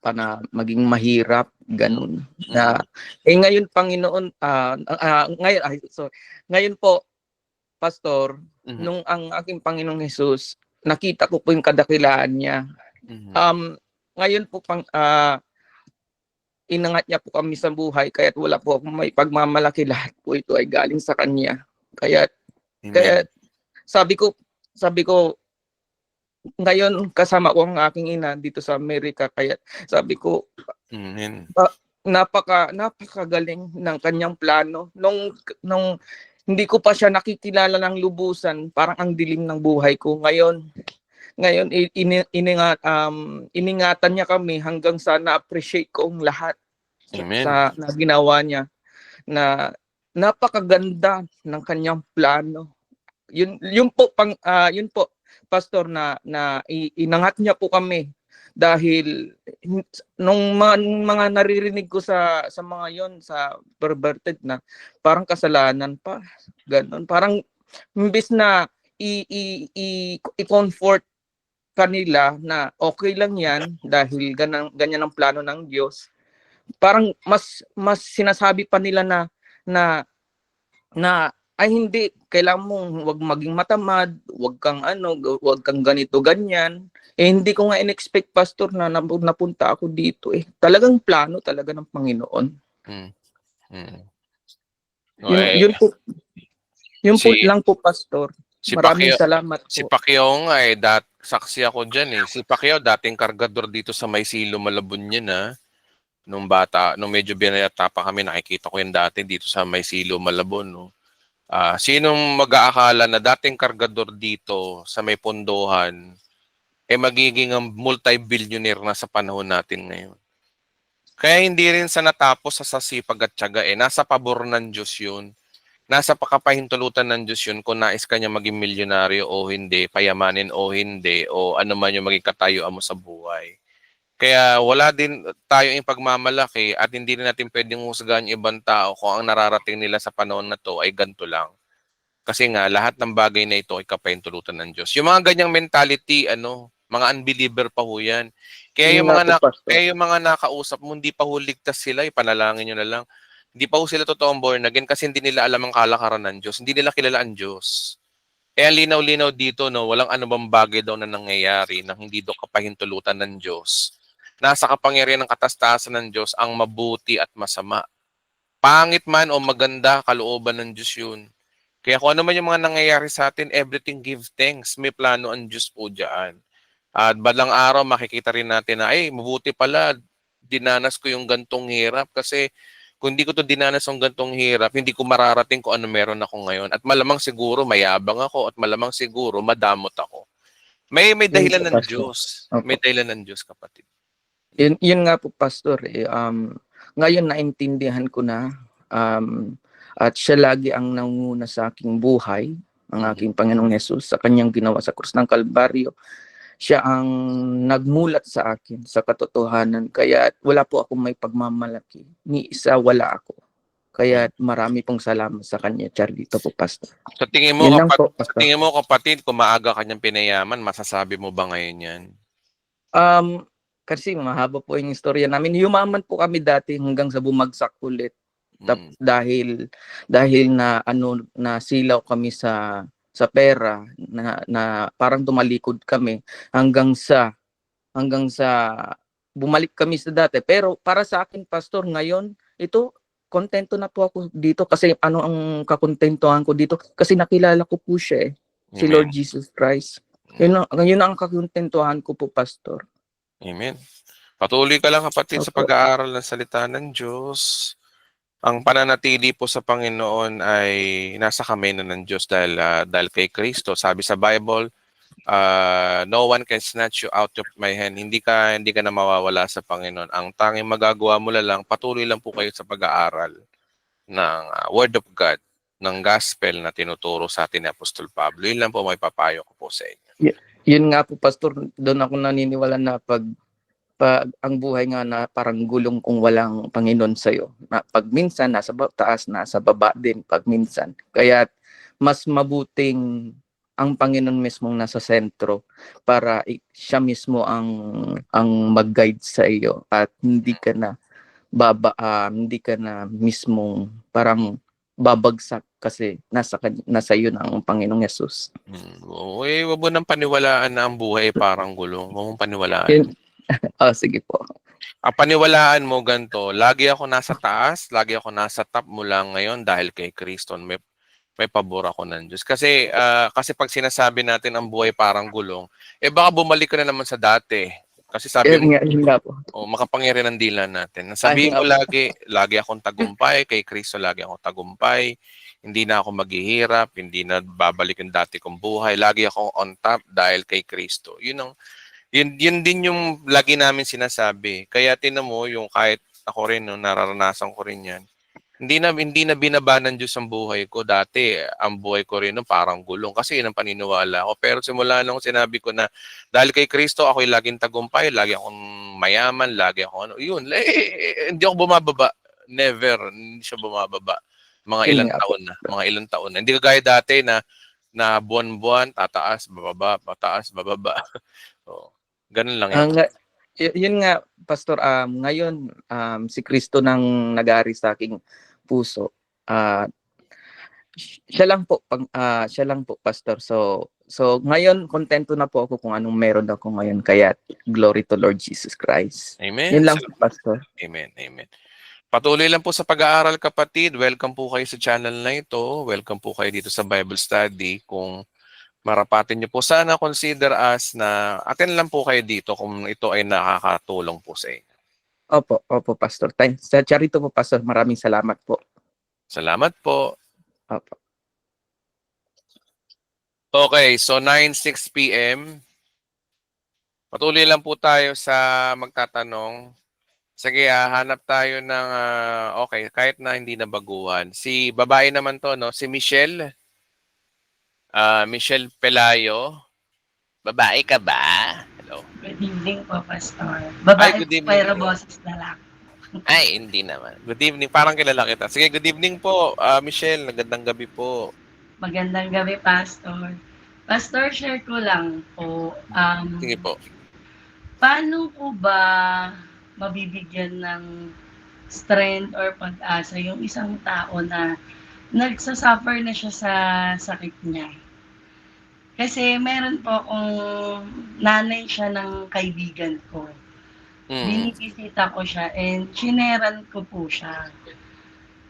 na maging mahirap, ganun. Na ngayon, Panginoon, ngayon po, Pastor, nung ang aking Panginoong Jesus, nakita ko po yung kadakilaan niya. Ngayon po inangat niya po kami sa buhay, kaya wala po akong may pagmamalaki, lahat po ito ay galing sa kanya. Kaya sabi ko ngayon kasama ko ang aking ina dito sa Amerika, kaya sabi ko napakagaling ng kanyang plano. Nung hindi ko pa siya nakikilala ng lubusan, parang ang dilim ng buhay ko. Ngayon iningatan niya kami hanggang sa na-appreciate ko ang lahat sa na ginawa niya, na napakaganda ng kanyang plano. Yun po Pastor, na inangat niya po kami dahil nung mga naririnig ko sa mga yon, sa perverted na parang kasalanan pa, ganun, parang imbis na i-comfort kanila na okay lang yan dahil ganyan ang plano ng Diyos, parang mas sinasabi pa nila na ay hindi, kailangan mong wag maging matamad, wag kang ganito ganyan. Hindi ko nga in-expect, Pastor, na napunta ako dito. Talagang plano talaga ng Panginoon. Yun po lang po, Pastor. Maraming salamat po. Si Pacquiao nga saksi ako dyan . Si Pacquiao dating kargador dito sa Maysilo, Malabon yan . Nung medyo binayata pa kami, nakikita ko yan dati dito sa Maysilo, Malabon. No? Sinong mag-aakala na dating kargador dito sa may pondohan magiging multi-billionaire na sa panahon natin ngayon. Kaya hindi rin sa natapos sa sipag at tiyaga nasa pabor ng Diyos yun. Nasa pakapahintulutan ng Diyos yun kung nais ka niya maging milyonaryo o hindi, payamanin o hindi, o ano man yung maging katayuan mo sa buhay. Kaya wala din tayo yung pagmamalaki at hindi rin natin pwedeng husgahan yung ibang tao kung ang nararating nila sa panahon na to ay ganito lang. Kasi nga, lahat ng bagay na ito ay kapahintulutan ng Diyos. Yung mga ganyang mentality, mga unbeliever pa ho yan. Kaya yung mga nakausap mo, hindi pa ho ligtas sila, ipanalangin nyo na lang. Hindi pa ho sila totoong born again kasi hindi nila alam ang kalakaran ng Diyos. Hindi nila kilala ang Diyos. Kaya linaw-linaw dito, walang anumang bagay daw na nangyayari nang hindi daw kapahintulutan ng Diyos. Nasa kapangyarihan ng katastasan ng Diyos ang mabuti at masama. Pangit man o maganda, kalooban ng Diyos yun. Kaya kung ano man yung mga nangyayari sa atin, everything give thanks. May plano ang Diyos po dyan. At balang araw, makikita rin natin na, mabuti pala, dinanas ko yung gantong hirap. Kasi kung hindi ko to dinanas yung gantong hirap, hindi ko mararating kung ano meron ako ngayon. At malamang siguro mayabang ako at malamang siguro madamot ako. May dahilan ng Diyos. May dahilan ng Diyos, kapatid. Yun nga po, Pastor. Ngayon naintindihan ko na at siya lagi ang nanguna sa aking buhay, ang aking Panginoong Jesus, sa kanyang ginawa sa krus ng Kalbaryo, siya ang nagmulat sa akin sa katotohanan. Kaya wala po akong may pagmamalaki. Ni isa wala ako. Kaya marami pong salamat sa kanya, Charlito po, Pastor. Sa tingin mo, Yun lang po, sa Pastor. tingin mo kapatid, kung maaga kanyang pinayaman, masasabi mo ba ngayon yan? Kasi mahaba po yung istorya namin. Yumaman po kami dati hanggang sa bumagsak ulit. Dahil na silaw kami sa pera na parang tumalikod kami hanggang sa bumalik kami sa dati. Pero para sa akin, Pastor, ngayon ito kontento na po ako dito kasi ano ang kakontentuhan ko dito kasi nakilala ko po siya si Amen. Lord Jesus Christ. Yun ang kakontentuhan ko po, Pastor. Amen. Patuloy ka lang kapatid sa Opo. pag-aaral ng salita ng Diyos. Ang pananatili po sa Panginoon ay nasa kamay na ng Diyos dahil kay Kristo. Sabi sa Bible, no one can snatch you out of my hand. Hindi ka na mawawala sa Panginoon. Ang tanging magagawa mo lang, patuloy lang po kayo sa pag-aaral ng Word of God, ng Gospel na tinuturo sa atin ni Apostol Pablo. Yun lang po may papayo ko po sa inyo. Yun nga po, Pastor, doon ako naniniwala na pag ang buhay nga na parang gulong kung walang Panginoon sa'yo. Na pag minsan nasa taas, nasa baba din pag minsan. Kaya mas mabuting ang Panginoon mismong nasa sentro para siya mismo ang mag-guide sa iyo at hindi ka na mismong parang babagsak kasi nasa iyo na ang Panginoong Yesus. Huwag mo nang paniwalaan na ang buhay parang gulong. Huwag mong paniwalaan. Sige po. Ang paniwalaan mo ganito, lagi ako nasa taas, lagi ako nasa top mula ngayon dahil kay Kristo. May pabor ako ng Diyos. Kasi pag sinasabi natin ang buhay parang gulong, baka bumalik ka na naman sa dati. Kasi sabi mo, Yun nga po. makapangyarihan ng dila natin. Sabihin mo lagi akong tagumpay, kay Kristo lagi akong tagumpay, hindi na ako maghihirap, hindi na babalik yung dati kong buhay, lagi akong on top dahil kay Kristo. Yun din yung lagi namin sinasabi. Kaya tinan mo yung kahit ako rin, nararanasan ko rin yan. Hindi na binaba ng Diyos ang buhay ko. Dati, ang buhay ko rin parang gulong. Kasi yun ang paniniwala ko. Pero simula nung sinabi ko na dahil kay Kristo, ako'y laging tagumpay, lagi akong mayaman, lagi akong hindi ako bumababa. Never. Hindi siya bumababa. Mga ilang taon na. Hindi kagaya dati na buwan-buwan, tataas, bababa, pataas, bababa. So, ganun lang yun. Yun nga, Pastor, ngayon si Kristo nang nag-aari sa aking puso. Siya lang po, Pastor. So ngayon kontento na po ako kung anong meron ako ngayon. Kaya glory to Lord Jesus Christ. Amen. Yun lang po, Pastor. Amen. Amen. Patuloy lang po sa pag-aaral, kapatid. Welcome po kayo sa channel na ito. Welcome po kayo dito sa Bible Study. Kung marapatin niyo po, sana consider us na attend lang po kayo dito kung ito ay nakakatulong po sa inyo. Opo, Pastor. Sa charito po, Pastor. Maraming salamat po. Salamat po. Opo. Okay, so 9:06 p.m. Patuloy lang po tayo sa magtatanong. Sige, hanap tayo ng okay, kahit na hindi na baguhan. Si babae naman to, no? Si Michelle. Michelle Pelayo. Babae ka ba? Hello. Good evening po, Pastor. Babae good evening. pero boses na lang. Ay, hindi naman. Good evening. Parang kilala kita. Sige, good evening po, Michelle. Magandang gabi po. Magandang gabi, Pastor. Pastor, share ko lang po. Sige po. Paano po ba mabibigyan ng strength or pag-asa yung isang tao na nagsasuffer na siya sa sakit niya? Kasi meron po akong nanay siya ng kaibigan ko. Binibisita ko siya and chineran ko po siya.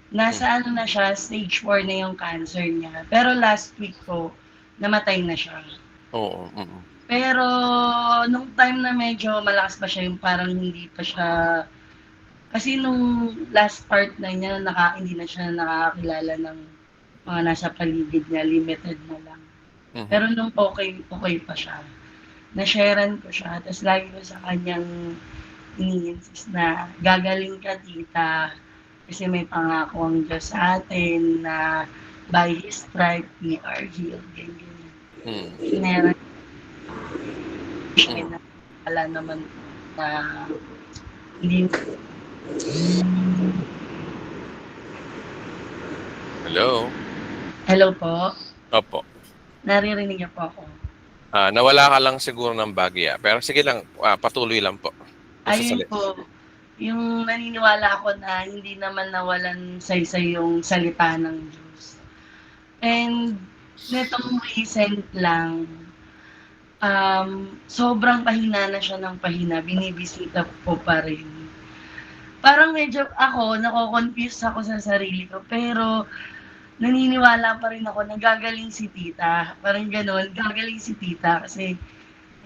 Nasa na siya, stage 4 na yung cancer niya. Pero last week po, namatay na siya. Oo. Pero nung time na medyo malakas pa siya, yung parang hindi pa siya, kasi nung last part na niya, hindi na siya nakakilala ng mga nasa paligid niya, limited na lang. Pero nung okay pa siya, na-sharean ko siya, tapos lagi ko sa kanyang ini-insist na gagaling ka, tita, kasi may pangako ang Diyos sa atin na by His stripe we are healed. Ganyan. na wala naman na hindi. Hello? Hello po? Opo. Naririnig niyo po ako. Nawala ka lang siguro ng bagya. Pero sige lang, patuloy lang po. Ayun po, yung naniniwala ako na hindi naman nawalan saysay yung salita ng Diyos. And netong recent lang, sobrang pahina na siya ng pahina, binibisita po pa rin. Parang medyo ako, nako-confuse ako sa sarili ko, pero naniniwala pa rin ako na gagaling si tita. Parang gano'n, gagaling si tita kasi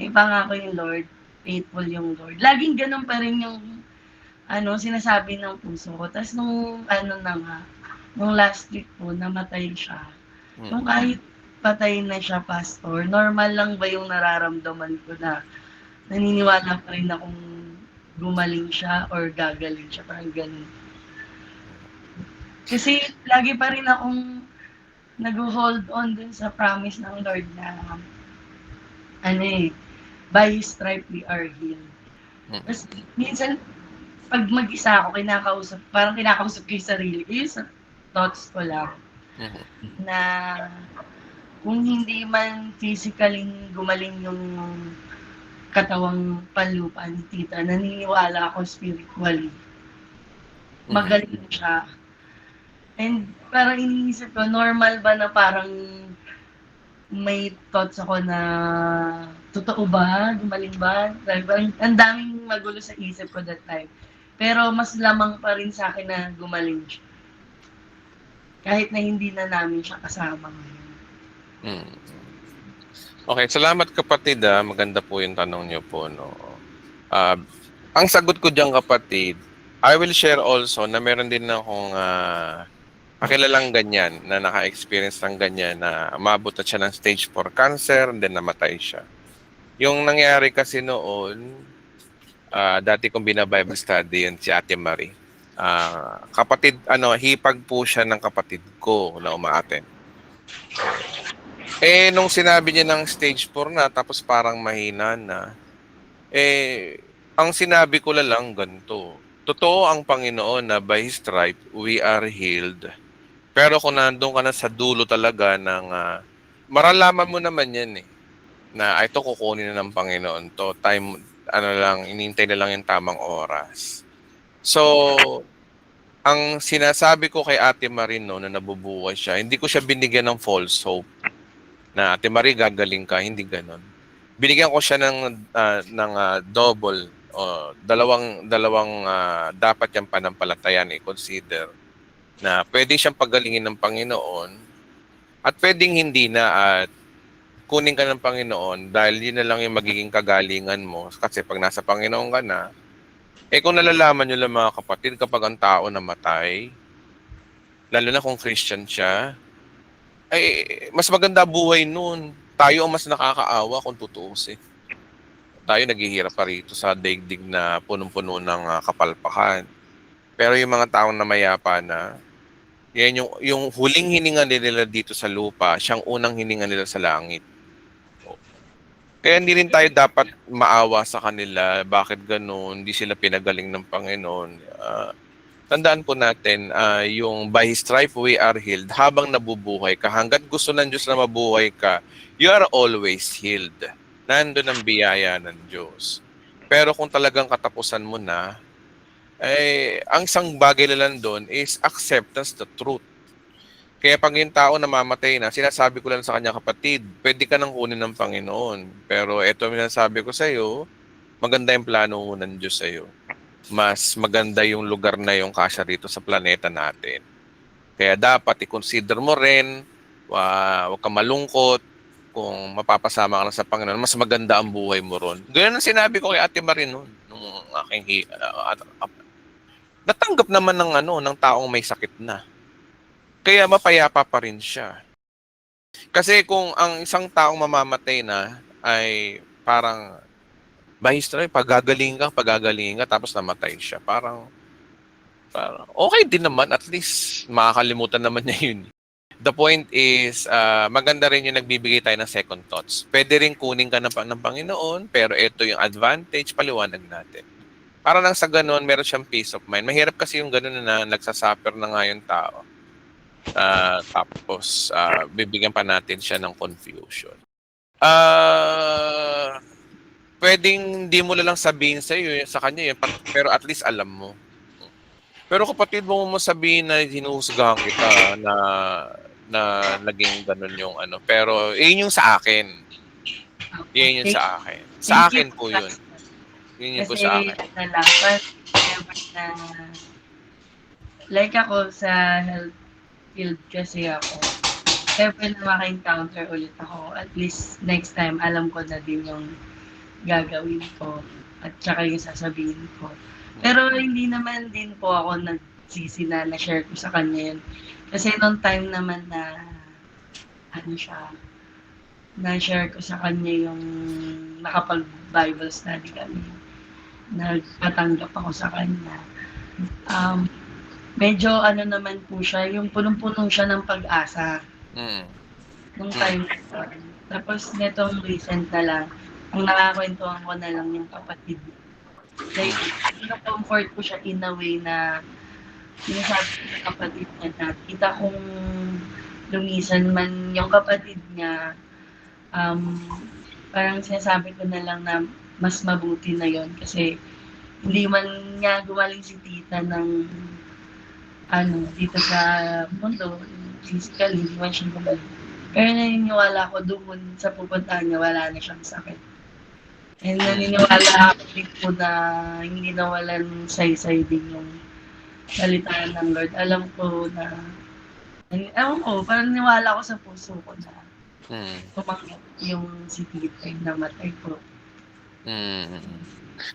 may pangako yung Lord, faithful yung Lord. Laging gano'n pa rin yung sinasabi ng puso ko. Tapos nung nung last week po, namatay siya. Nung kahit patay na siya, pastor, normal lang ba yung nararamdaman ko na naniniwala pa rin akong gumaling siya or gagaling siya, parang ganun. Kasi lagi pa rin akong nag-hold on dun sa promise ng Lord na by His stripe we are healed. Tapos minsan, pag mag-isa ako, parang kinakausap ko yung sarili ko, yung sa thoughts ko lang, na kung hindi man physically gumaling yung katawang panlupa ni tita, naniniwala ako spiritually. Magaling siya. And parang iniisip ko, normal ba na parang may thoughts ako na totoo ba? Gumaling ba? Parang ang daming magulo sa isip ko that time. Pero mas lamang pa rin sa akin na gumaling siya. Kahit na hindi na namin siya kasama ngayon. Okay, salamat kapatid. Maganda po yung tanong niyo po. No? Ang sagot ko diyan kapatid, I will share also na meron din akong kakilalang ganyan na naka-experience ng ganyan na umabot na siya ng stage 4 cancer and then namatay siya. Yung nangyari kasi noon, dati kong bina-Bible study yun si Ate Marie. Kapatid, hipag po siya ng kapatid ko na umaaten. Nung sinabi niya ng stage 4 na, tapos parang mahina na, ang sinabi ko lang ganito, totoo ang Panginoon na by His stripe, we are healed. Pero kung nandun ka na sa dulo talaga ng, maralaman mo naman yan na ito kukunin na ng Panginoon to. Time, inintay na lang yung tamang oras. So, ang sinasabi ko kay Ate Marie no, na nabubuhay siya, hindi ko siya binigyan ng false hope na Ate Marie gagaling ka, hindi ganon. Binigyan ko siya ng double o dalawang dapat yung panampalatayan i-consider na pwede siyang pagalingin ng Panginoon at pwedeng hindi na at kunin ka ng Panginoon dahil yun na lang yung magiging kagalingan mo kasi pag nasa Panginoon ka na, kung nalalaman nyo lang mga kapatid kapag ang tao namatay, lalo na kung Christian siya, mas maganda buhay nun. Tayo ang mas nakakaawa kung tutuusin. Tayo naghihirap pa rito sa daigdig na punong-puno ng kapalpakan. Pero yung mga taong namayapa na, yan yung huling hininga nila dito sa lupa, siyang unang hininga nila sa langit. Kaya hindi rin tayo dapat maawa sa kanila. Bakit ganun? Hindi sila pinagaling ng Panginoon. Tandaan po natin, yung by His stripe we are healed. Habang nabubuhay ka, hanggat gusto ng Diyos na mabuhay ka, you are always healed. Nandun ang biyaya ng Diyos. Pero kung talagang katapusan mo na, ang isang bagay na lang doon is acceptance the truth. Kaya pag yung tao namamatay na, sinasabi ko lang sa kanya, kapatid, pwede ka nang kunin ng Panginoon. Pero ito ang sinasabi ko sa iyo, maganda yung plano ng Diyos sa iyo. Mas maganda yung lugar na yung kasya rito sa planeta natin. Kaya dapat i-consider mo rin, huwag kang malungkot, kung mapapasama ka lang sa Panginoon, mas maganda ang buhay mo ron. Ganyan ang sinabi ko kay Ate Marie noon, nung aking natanggap naman ng taong may sakit na. Kaya mapayapa pa rin siya. Kasi kung ang isang taong mamamatay na ay parang bahis na rin, pagagalingin ka, tapos namatay siya. Parang okay din naman, at least makakalimutan naman niya yun. the point is, maganda rin yung nagbibigay tayo ng second thoughts. Pwede rin kunin ka ng Panginoon, pero ito yung advantage, paliwanag natin. Para lang sa ganun, meron siyang peace of mind. Mahirap kasi yung ganun na nagsasuffer na nga yung tao. Tapos, bibigyan pa natin siya ng confusion. Pwedeng hindi mo lang sabihin sa kanya yun, pero at least alam mo. Pero kapatid mo sabihin na hinuhusgahan kita na naging ganun yung ano. Pero yun yung sa akin. Yun yung sa akin. Sa akin po yun. Yun yung po sa akin. Kasi na lang, but never na, like ako sa health field kasi ako, never na maka-encounter ulit ako. At least next time, alam ko na din yung gagawin ko at saka yung sasabihin ko. Pero hindi naman din po ako nagsisi na na-share ko sa kanya yun. Kasi noong time naman na na-share ko sa kanya yung nakapag-Bible study kami. Nagpatanggap ako sa kanya. Medyo naman po siya, yung punong-punong siya ng pag-asa. Nung time na yun. Tapos netong recent na lang, ang nakakwentuhan ko na lang yung kapatid. Like, comfort ko siya in a way na sinasabi ko sa kapatid niya na kita kong lumisan man yung kapatid niya, parang sinasabi ko na lang na mas mabuti na yon kasi hindi man nga gumaling si tita ng dito sa mundo, physically, hindi man siya gumaling. Pero naniniwala ko doon sa pupuntahan niya, wala na siyang sakit. And naniniwala ako dito na hindi nawalan saysay din yung salitaan ng Lord. Alam ko na, parang niwala ko sa puso ko na tumanggap yung si tita yung namatay ko.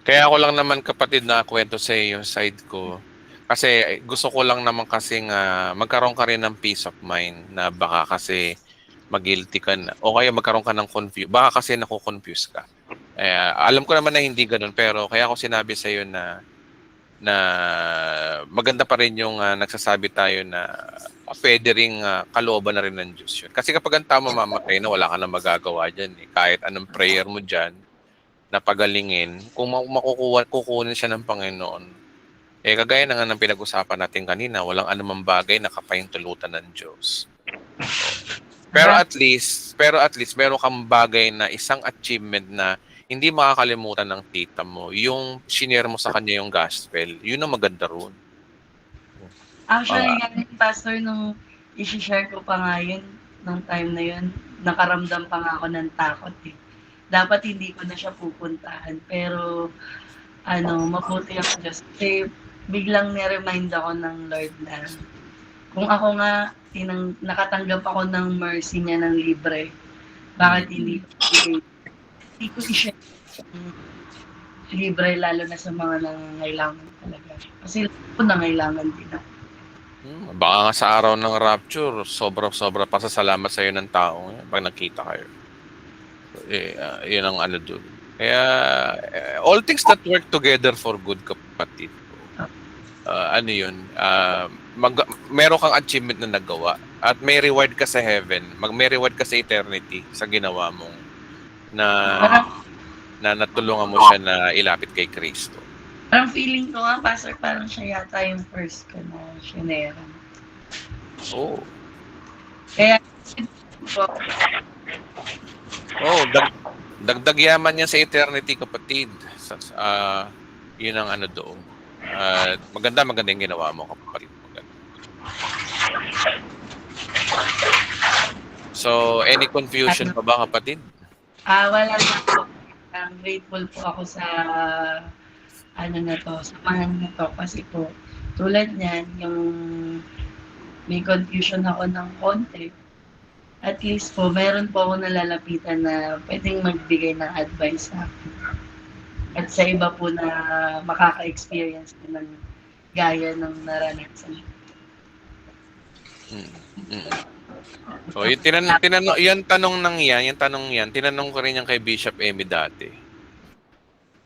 Kaya ako lang naman kapatid na kwento sa yung side ko. Kasi gusto ko lang naman kasing magkaroon ka rin ng peace of mind na baka kasi mag-guilty ka na. O kaya magkaroon ka ng baka kasi nakukonfuse ka. Alam ko naman na hindi ganun, pero kaya ako sinabi sa iyo na maganda pa rin yung nagsasabi tayo na pwede ring kalooban na rin ng Diyos yun. Kasi kapag ang tao mamamatay na, wala ka na magagawa dyan. Kahit anong prayer mo dyan, na pagalingin, kung kukunin siya ng Panginoon, kagaya na nga ng pinag-usapan natin kanina, walang anumang bagay na kapahintulutan ng Diyos. Pero at least meron kang bagay na isang achievement na hindi makakalimutan ng tita mo. Yung shinare mo sa kanya yung gospel, yun ang maganda ron. Actually, pastor, nung i-share ko pa nga yun, nung time na yun, nakaramdam pa nga ako ng takot eh. Dapat hindi ko na siya pupuntahan. Pero, mabuti ako Diyos. Kasi biglang ni-remind ako ng Lord na kung ako nga, nakatanggap ako ng mercy niya ng libre, bakit hindi ko i-share libre, lalo na sa mga nangangailangan talaga. Kasi ako nangailangan din ako. Baka nga sa araw ng rapture, sobra-sobra pasasalamat sa iyo ng tao pag nakita kayo. Yun ang doon. Kaya, all things that work together for good, kapatid. Meron kang achievement na nagawa at may reward ka sa heaven, may reward ka sa eternity sa ginawa mong na natulungan mo siya na ilapit kay Kristo. Parang feeling ko nga, pastor, parang siya yata yung first ko na shinera. Oh. Kaya, dagdag yaman niya sa eternity, kapatid. Yun ang doon. Maganda yung ginawa mo, kapatid. Maganda. So, any confusion pa ba, kapatid? Wala na po. Grateful po ako sa samahan na to. Kasi po, tulad niyan, yung may confusion ako ng konti. At least po, meron po ako nalalapitan na pwedeng magbigay ng advice sa akin. At sa iba po na makaka-experience na ng gaya ng naranasan. So, yung tanong yan, tinanong ko rin yan kay Bishop Emmy dati.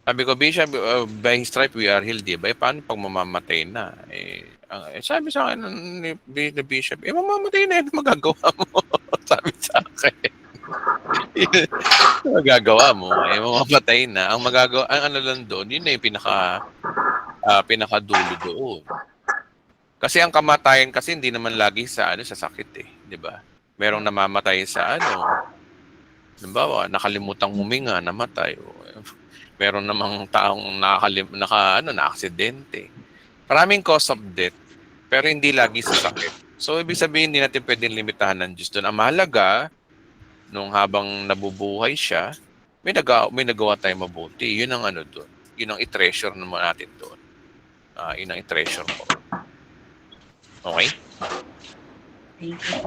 Sabi ko, Bishop, by his stripe we are healed, di ba? Paano pag mamamatay na? Sabi sa akin ni Bishop, mamamatay na yan, magagawa mo. Sabi sa akin. Magagawa mo, mamamatay na. Ang magagawa, ang ano lang doon, yun na yung pinakadulo doon. Kasi ang kamatayan kasi hindi naman lagi sa sakit di ba? Merong namamatay sa halimbawa, nakalimutang huminga, namatay. Meron namang taong na-aksidente. Maraming cause of death, pero hindi lagi sa sakit. So, ibig sabihin, hindi natin pwedeng limitahan ng Diyos doon. Ang mahalaga, nung habang nabubuhay siya, may nagawa tayong mabuti. Yun ang doon. Yun ang i-treasure naman natin doon. Yun ang i-treasure ko. Okay? Thank you.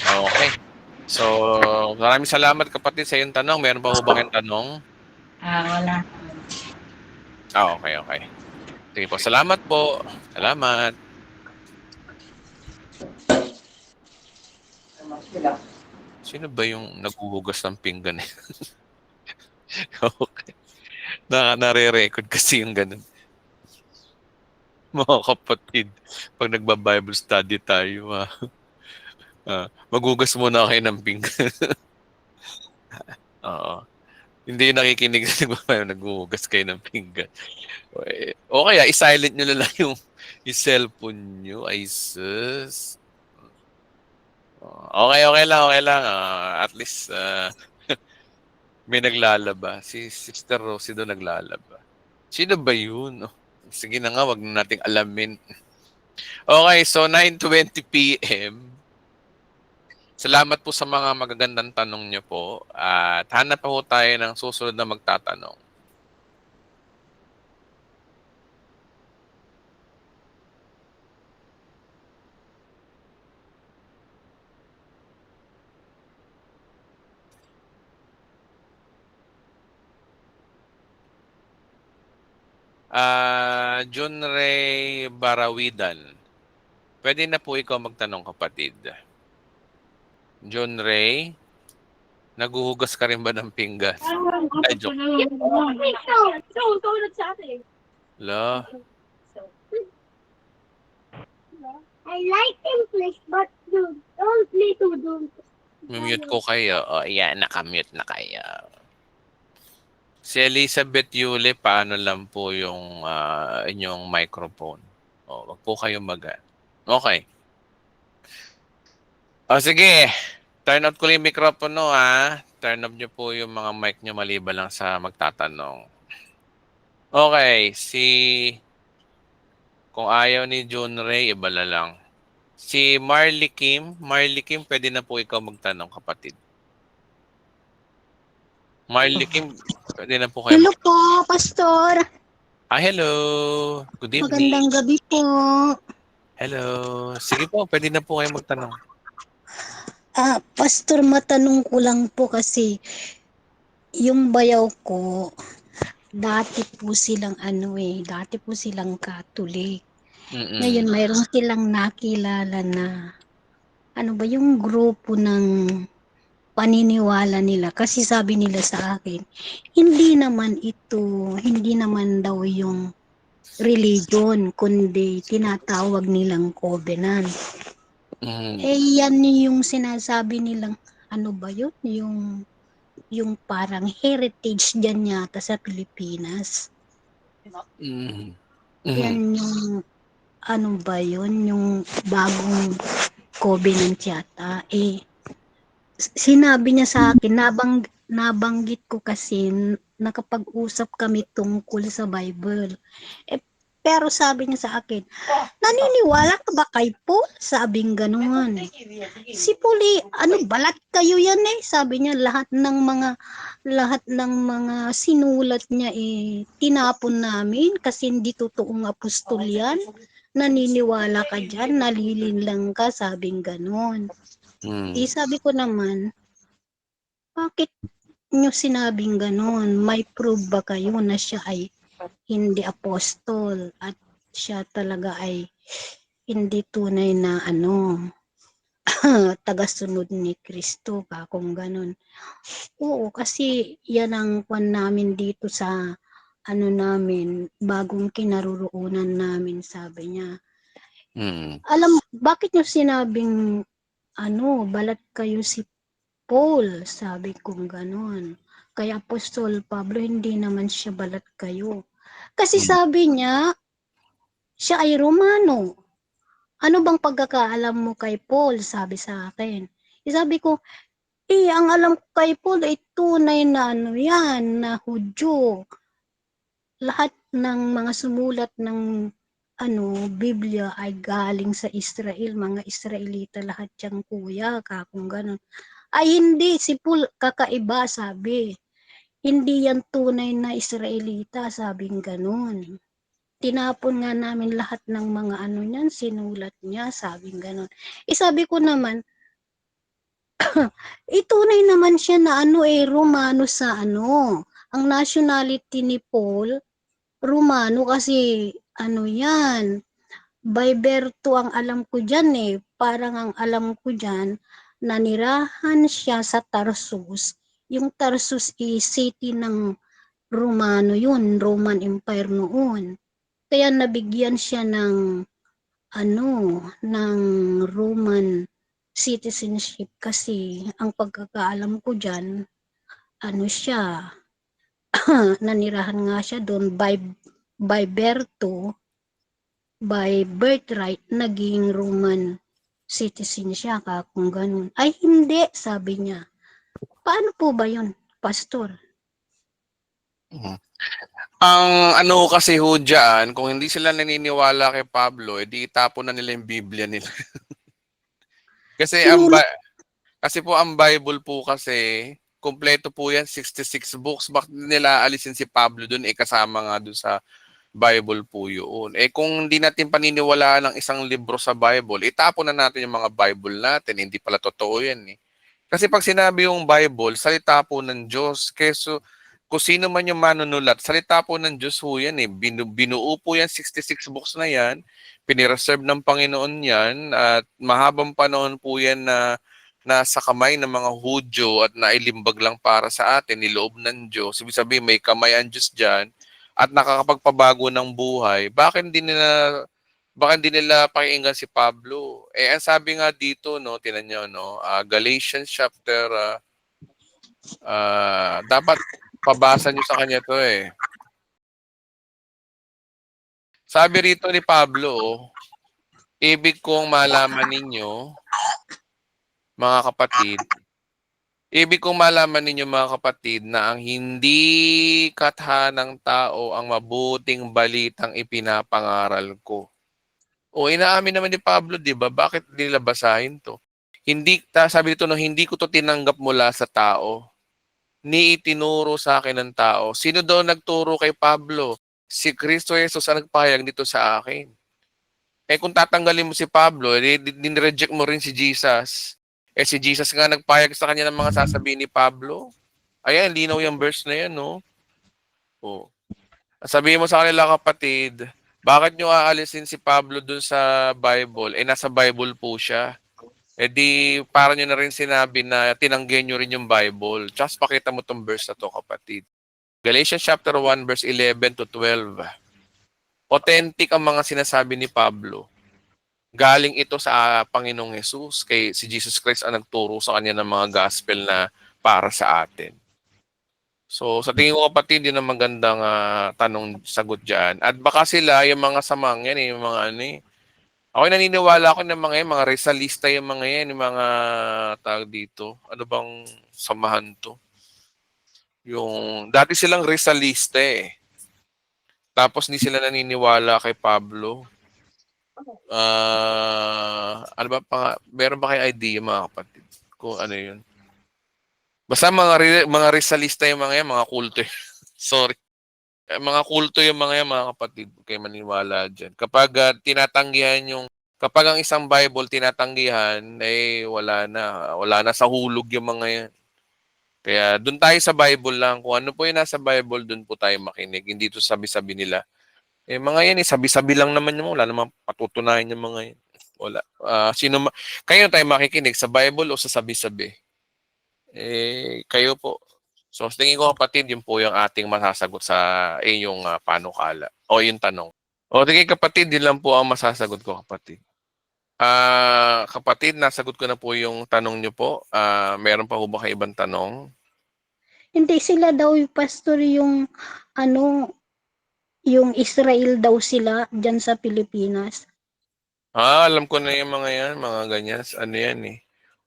Okay. So, maraming salamat kapatid sa iyong tanong. Meron pa ho ba kayong tanong? Wala. Okay. Sige po. Salamat po. Salamat. Sino ba yung naghuhugas ng pinggan? Okay. Nare-record kasi yung ganun. Mga kapatid, pag nagba-Bible study tayo, maghugas muna kayo ng pinggan. Oo. Hindi nakikinig na naghuhugas kayo ng pinggan. O kaya, i-silent nyo na lang yung cellphone nyo. Ay, sus. Okay lang. At least, may naglalaba. Si Sister Rosie doon naglalaba. Sino ba yun? Sige na nga, wag na nating alamin. Okay, so 9:20 p.m. Salamat po sa mga magagandang tanong niyo po. At hanap po tayo ng susunod na magtatanong. John Ray Barawidan. Pwede na po ikaw magtanong, kapatid. John Ray, naguhugas ka rin ba ng pinggan? Ay, joke. La. I like English, but don't play to do. Mute ko kayo. Yan, nakamute na kayo. Si Elizabeth Yule, paano lang po yung inyong microphone? Wag po kayo Okay. Sige. Turn off ko yung microphone Turn off nyo po yung mga mic nyo maliban lang sa magtatanong. Okay. Kung ayaw ni John Ray, iba na lang. Si Marley Kim, pwede na po ikaw magtanong, kapatid. Marley Kim, pwede na po kayo. Hello po, Pastor. Hello. Good evening. Magandang gabi po. Hello. Sige po, pwede na po kayo magtanong. Pastor, matanong ko lang po kasi yung bayaw ko, dati po silang Catholic. Ngayon, mayroon silang nakilala na yung grupo ng paniniwala nila. Kasi sabi nila sa akin, hindi naman daw yung religion, kundi tinatawag nilang covenant. Yan yung sinasabi nilang, yung parang heritage dyan yata sa Pilipinas. Yan yung, yung bagong covenant yata. Sinabi niya sa akin, nabanggit ko kasi nakapag-usap kami tungkol sa Bible. Pero sabi niya sa akin, naniniwala ka ba kay Paul? Sabing gano'n. Si Paul, balat kayo yan Sabi niya, lahat ng mga sinulat niya tinapon namin kasi hindi totoong apostol yan. Naniniwala ka dyan, nalilinlang ka, sabing gano'n. Sabi ko naman, bakit niyo sinabing gano'n? May proof ba kayo na siya ay hindi apostol at siya talaga ay hindi tunay na tagasunod ni Kristo kung ganun. Oo, kasi yan ang kwan namin dito sa ano namin, bagong kinaroroonan namin, sabi niya. Mm. Alam, bakit niyo sinabing balat kayo si Paul? Sabi kong gano'n. Kay Apostol Pablo, hindi naman siya balat kayo. Kasi Mm. sabi niya, siya ay Romano. Ano bang pagkakaalam mo kay Paul? Sabi sa akin. Sabi ko, ang alam ko kay Paul ay tunay na yan, na Hudyo. Lahat ng mga sumulat ng Biblia ay galing sa Israel, mga Israelita lahat yang kuya, kakong ganun. Ay hindi, si Paul kakaiba, sabi. Hindi yan tunay na Israelita, sabing ganun. Tinapon nga namin lahat ng mga niyan, sinulat niya, sabing ganun. Sabi ko naman, tunay naman siya na Romano sa ang nationality ni Paul, Romano kasi yan, Bayberto ang alam ko dyan parang ang alam ko dyan, nanirahan siya sa Tarsus, yung Tarsus is city ng Romano yun, Roman Empire noon. Kaya nabigyan siya ng ng Roman citizenship kasi ang pagkakaalam ko dyan, siya, nanirahan nga siya doon by Berto, by birthright, naging Roman citizen siya, kung ganun. Ay hindi, sabi niya. Paano po ba yun, Pastor? Mm. Ang ano kasi ho dyan, kung hindi sila naniniwala kay Pablo, edi itapon na nila yung Biblia nila. Kasi Sinulat, kasi po ang Bible po kasi, kumpleto po yan, 66 books. Bakit nila alisin si Pablo dun? Kasama nga dun sa Bible po yun. Kung hindi natin paniniwalaan ng isang libro sa Bible, itapon na natin yung mga Bible natin. Hindi pala totoo yan Kasi pag sinabi yung Bible, salita po ng Diyos. Keso, kung sino man yung manunulat, salita po ng Diyos ho yan binuo po yan, 66 books na yan. Pinireserve ng Panginoon yan. At mahabang panahon po yan na nasa kamay ng mga Hudyo at nailimbag lang para sa atin, niloob ng Diyos. Ibig sabihin, may kamay ang Diyos dyan at nakakapagpabago ng buhay. Bakit hindi nila pakinggan si Pablo? Ang sabi nga dito, no, tinan nyo, no, Galatians chapter, dapat pabasa nyo sa kanya to Sabi rito ni Pablo, ibig kong malaman ninyo, mga kapatid, mga kapatid, na ang hindi kathanang tao ang mabuting balitang ipinapangaral ko. Inaamin naman ni Pablo, 'di ba? Bakit nila basahin 'to? Sabi dito no, hindi ko 'to tinanggap mula sa tao, ni itinuro sa akin ng tao. Sino daw nagturo kay Pablo? Si Kristo Jesus ang nagpahayag dito sa akin. Kung tatanggalin mo si Pablo, din-reject mo rin si Jesus. Si Jesus nga nagpahayag sa kanya ng mga sasabihin ni Pablo. Ayan, linaw yung verse na yan, no? Sabihin mo sa kanila, kapatid, bakit nyo aalisin si Pablo dun sa Bible? Nasa Bible po siya. Di, para nyo na rin sinabi na tinanggihan nyo rin yung Bible. Just pakita mo tong verse na to, kapatid. Galatians chapter 1, verse 11 to 12. Authentic ang mga sinasabi ni Pablo. Galing ito sa Panginoong Jesus, kay si Jesus Christ ang nagturo sa kanya ng mga gospel na para sa atin. So, sa tingin ko, kapatid, yun ang magandang tanong, sagot dyan. At baka sila, yung mga samang yan, yung mga ako naniniwala ako ng mga Rizalista yung mga yan, yung mga tawag dito. Ano bang samahan to? Dati silang Rizalista Tapos hindi sila naniniwala kay Pablo. Ano ba meron ba kayo idea, mga kapatid? Kung ano yun? Basta mga Rizalista yung mga yan, mga kulto. Sorry. Mga kulto yung mga yan, mga kapatid. Kayo maniwala dyan. Kapag kapag ang isang Bible tinatanggihan, wala na sa hulog yung mga yan. Kaya doon tayo sa Bible lang. Kung ano po yung nasa Bible, doon po tayo makinig. Hindi to sabi-sabi nila. Mga yan, sabi-sabi lang naman yung wala namang patutunayan yung mga yan. Wala. Kayo tayo makikinig sa Bible o sa sabi-sabi? Kayo po. So, sa tingin ko kapatid, yun po yung ating masasagot sa inyong panukala o yung tanong. O, tingin kapatid, yun lang po ang masasagot ko kapatid. Kapatid, nasagot ko na po yung tanong niyo po. Meron pa po ba kayo ibang tanong? Hindi sila daw yung pastor yung ano, yung Israel daw sila dyan sa Pilipinas. Alam ko na yung mga yan, mga ganyan. Ano yan eh?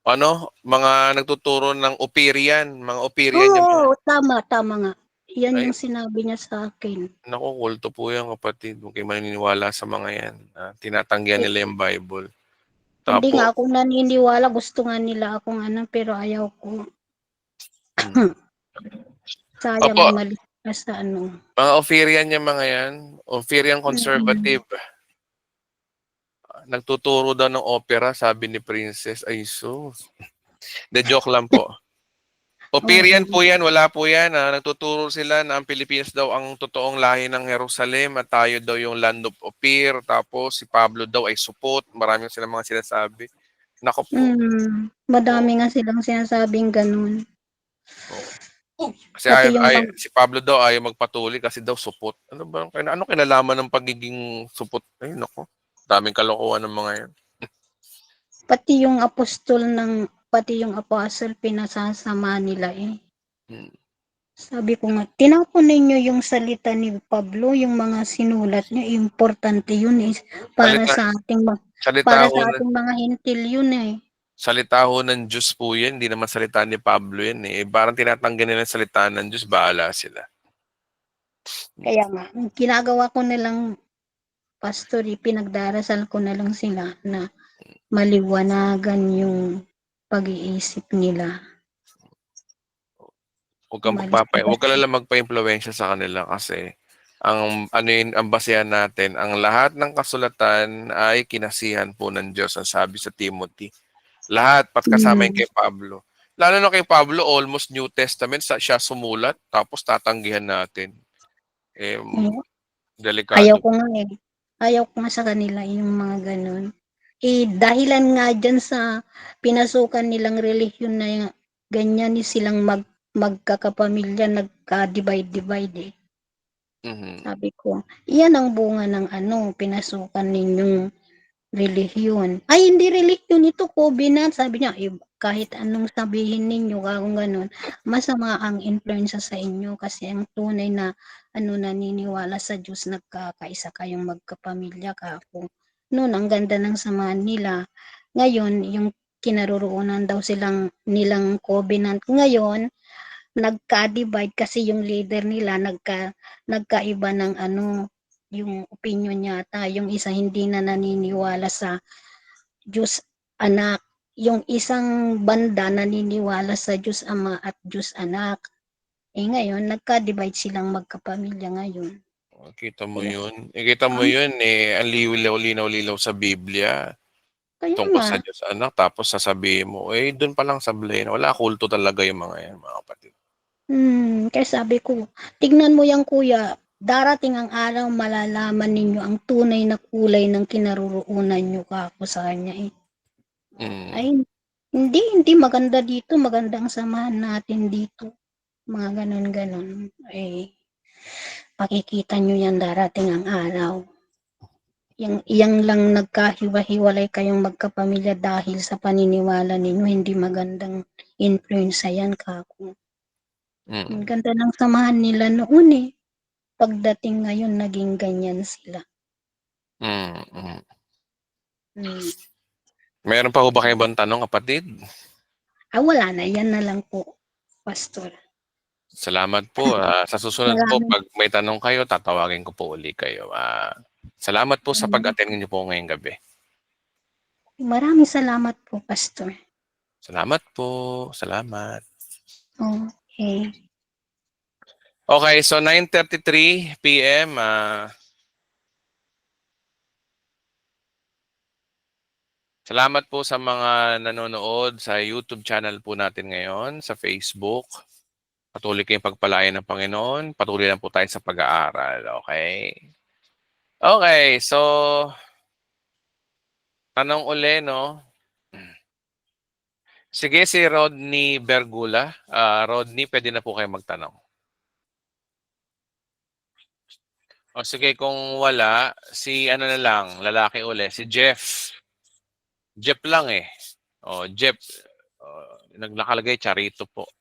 Ano? Mga nagtuturo ng operian. Mga operian yung mga... Oo, tama nga. Yan Ay, yung sinabi niya sa akin. naku, kulto po yan kapatid. Huwag kayo maniniwala sa mga yan. Tinatanggihan Eh, nila yung Bible. hindi nga Tapos, ako naniniwala, gusto nga nila akong ano, pero ayaw ko. hmm. Sayang Opo, mali ka sa ano. mga Ophirian yung mga yan. Ophirian conservative. Nagtuturo daw ng opera, sabi ni Princess. Ay, sus. De joke lang po. Ophirian Oo. po yan, wala po yan. Nagtuturo sila na ang Pilipinas daw ang totoong lahi ng Jerusalem at tayo daw yung land of Ophir. Tapos si Pablo daw ay supot. Maraming sila mga sinasabi. Nako po. Madami Oo. nga silang sinasabing ganun. Oo. Kasi Pati yung si Pablo daw ayaw magpatuloy kasi daw supot. Ano ba? Ano kinalaman ng pagiging supot? Ay, nako. Daming kalokohan ng mga yan. pati yung apostle pinasasama nila eh. Hmm. Sabi ko nga, tinapon ninyo yung salita ni Pablo, yung mga sinulat niya, importante yun eh. Para Salita, sa ating salita para ho, sa ating mga hintil yun eh. salita ho ng Diyos po yan. Hindi naman salita ni Pablo yan eh. Parang tinatanggal nila yung salita ng Diyos. Bahala sila. Kaya nga, ang ginagawa ko nilang pastor, pinagdarasal ko na lang sila na maliwanagan yung pag-iisip nila. Huwag ka lang magpa-impluwensya sa kanila kasi ang basehan natin, ang lahat ng kasulatan ay kinasihan po ng Diyos, ang sabi sa Timothy. Lahat, pat kasama yung kay Pablo. Lalo na kay Pablo, almost New Testament, siya sumulat, tapos tatanggihan natin. Ayaw Delikado. ko nga eh. Ayaw ko nga sa kanila yung mga ganun. Dahilan nga dyan sa pinasukan nilang relihiyon na ganyan silang magkakapamilya, nagka-divide-divide eh. Mhm. Sabi ko, iyan ang bunga ng pinasukan ninyong relihiyon. Ay, hindi relihiyon ito, covenant. Sabi niya, kahit anong sabihin ninyo, kung ganun, masama ang influensya sa inyo kasi ang tunay na naniniwala sa Diyos, nagkakaisa kayong magkapamilya ka ako. Noon, ang ganda ng samahan nila. Ngayon, yung kinaroroonan daw nilang covenant. Ngayon, nagka-divide kasi yung leader nila, nagkaiba ng yung opinion yata. Yung isa hindi na naniniwala sa Diyos Anak. Yung isang banda naniniwala sa Diyos Ama at Diyos Anak. Ngayon, nagka-divide silang magkapamilya ngayon. Kita mo Kaya, yun. Kita mo ah, yun ang liw-linaw-linaw sa Biblia kaya tungkol nga, sa Diyos Anak. Tapos sasabihin mo, doon pa lang sablay na. Wala, kulto talaga yung mga yan, mga kapatid. kaya sabi ko, tignan mo yan kuya, darating ang araw malalaman ninyo ang tunay na kulay ng kinaroroonan nyo kako sa kanya eh. Mm. Ay, hindi maganda dito, maganda ang samahan natin dito. Mga ganon-ganon. Pakikita nyo yan darating ang araw. Yang lang nagkahiwa-hiwalay kayong magkapamilya dahil sa paniniwala ninyo, hindi magandang influence yan kako. Ang Mm. ganda ng samahan nila noon eh. Pagdating ngayon, naging ganyan sila. Mm. Mm. Hmm. Meron pa ho ba kayo ibang tanong, kapatid? Wala na. Yan na lang po, Pastor. Salamat po. Sa susunod po, Maraming, pag may tanong kayo, tatawagin ko po uli kayo. Salamat po sa pag-attend niyo po ngayong gabi. maraming salamat po, Pastor. Salamat po. Salamat. Okay. Okay, so 9:33 p.m. Salamat po sa mga nanonood sa YouTube channel po natin ngayon, sa Facebook. Patuloy kayong pagpalain ng Panginoon. Patuloy lang po tayo sa pag-aaral. Okay? Okay, so tanong uli, no? Sige, si Rodney Bergula. Rodney, pwede na po kayo magtanong. O sige, kung wala, si ano na lang, lalaki uli, si Jeff. Jeff lang eh. O, Jeff, nakalagay Charito po.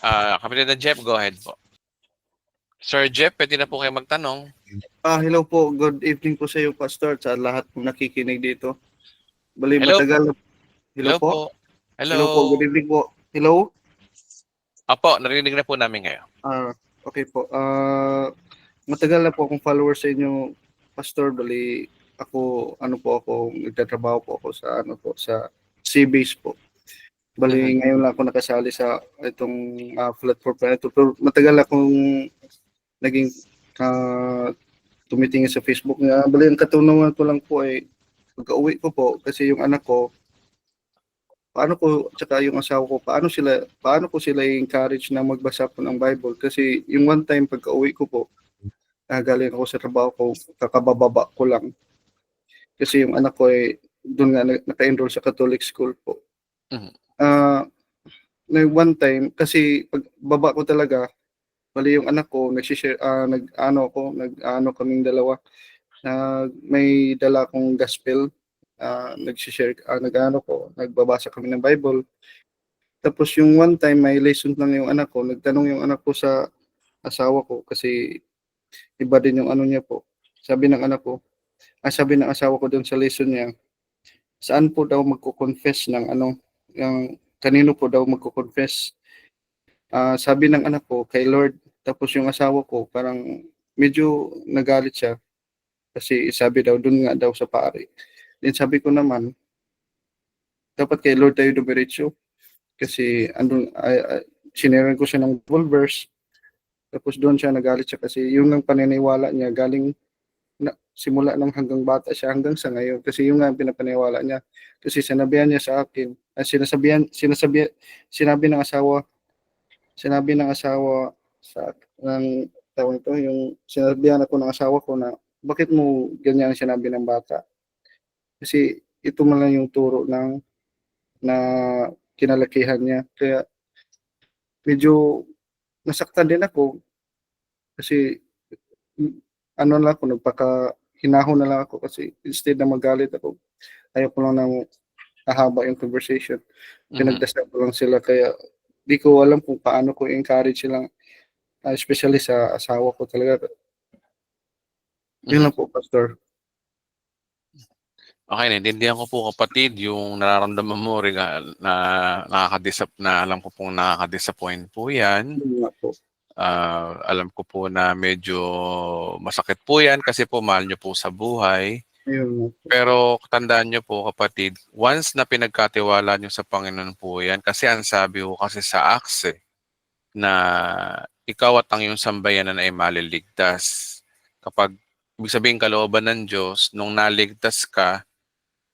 Kapatid na Jeff, go ahead po. Sir Jeff, pwede na po kayo magtanong. Hello po. Good evening po sa iyo, Pastor, sa lahat ng nakikinig dito. Bali, Hello matagal. Hello po. Hello. Hello po. Good evening po. Hello? Apo, narinig na po namin ngayon. Okay po. Matagal na po akong follower sa inyo, Pastor. Bali, ako, nagtatrabaho po ako sa, sa Seabase po. Bali, ngayon lang ako nakasali sa itong platform na ito. Pero matagal akong naging tumitingin sa Facebook nga. Bali, ang katanungan ko lang po ay pagka-uwi ko po kasi yung anak ko tsaka yung asawa ko, paano ko sila i-encourage na magbasa po ng Bible kasi yung one time pagka-uwi ko po, galing ako sa trabaho ko, kakabababa ko lang. Kasi yung anak ko ay doon nga naka-enroll sa Catholic school po. One time kasi pagbaba ko talaga, bali yung anak ko nag-share nag-ano kaming dalawa may dala akong gospel, nag-share nagbabasa kami ng Bible. Tapos yung one time may lesson lang yung anak ko, nagtanong yung anak ko sa asawa ko kasi iba din yung ano niya po. Sabi ng asawa ko doon sa lesson niya, saan po daw magko-confess ng yung kanino po daw magko-confess. Sabi ng anak ko kay Lord. Tapos yung asawa ko parang medyo nagalit siya kasi sabi daw doon nga daw sa pare. Then sabi ko naman, dapat kay Lord tayo dumiretso kasi siniran ko siya ng Bible verse. Tapos doon siya nagalit siya kasi yung ang paniniwala niya galing simula nang hanggang bata siya hanggang sa ngayon kasi yung nga pinapaniwala niya kasi sinabi ng asawa sa ng tawag ito yung sinabihan ako ng asawa ko na bakit mo ganyan ang sinabi ng bata kasi ito man lang yung turo na kinalakihan niya kaya medyo nasaktan din ako kasi hinahon na lang ako kasi instead na magalit ako, ayaw ko lang ng hahaba yung conversation. Pinagdasal ko lang sila kaya di ko alam kung paano ko encourage silang, especially sa asawa ko talaga. Yun lang po, Pastor. Okay, naintindihan ko po kapatid yung nararamdaman mo na alam ko pong nakaka-disappoint po yan. Yun nga po. Alam ko po na medyo masakit po yan kasi po mahal nyo po sa buhay. Ayun. Pero tandaan nyo po kapatid, once na pinagkatiwala nyo sa Panginoon po yan, kasi ang sabi ko kasi sa Acts na ikaw at ang iyong sambayanan ay maliligtas. Kapag ibig sabihin kalooban ng Diyos, nung naligtas ka,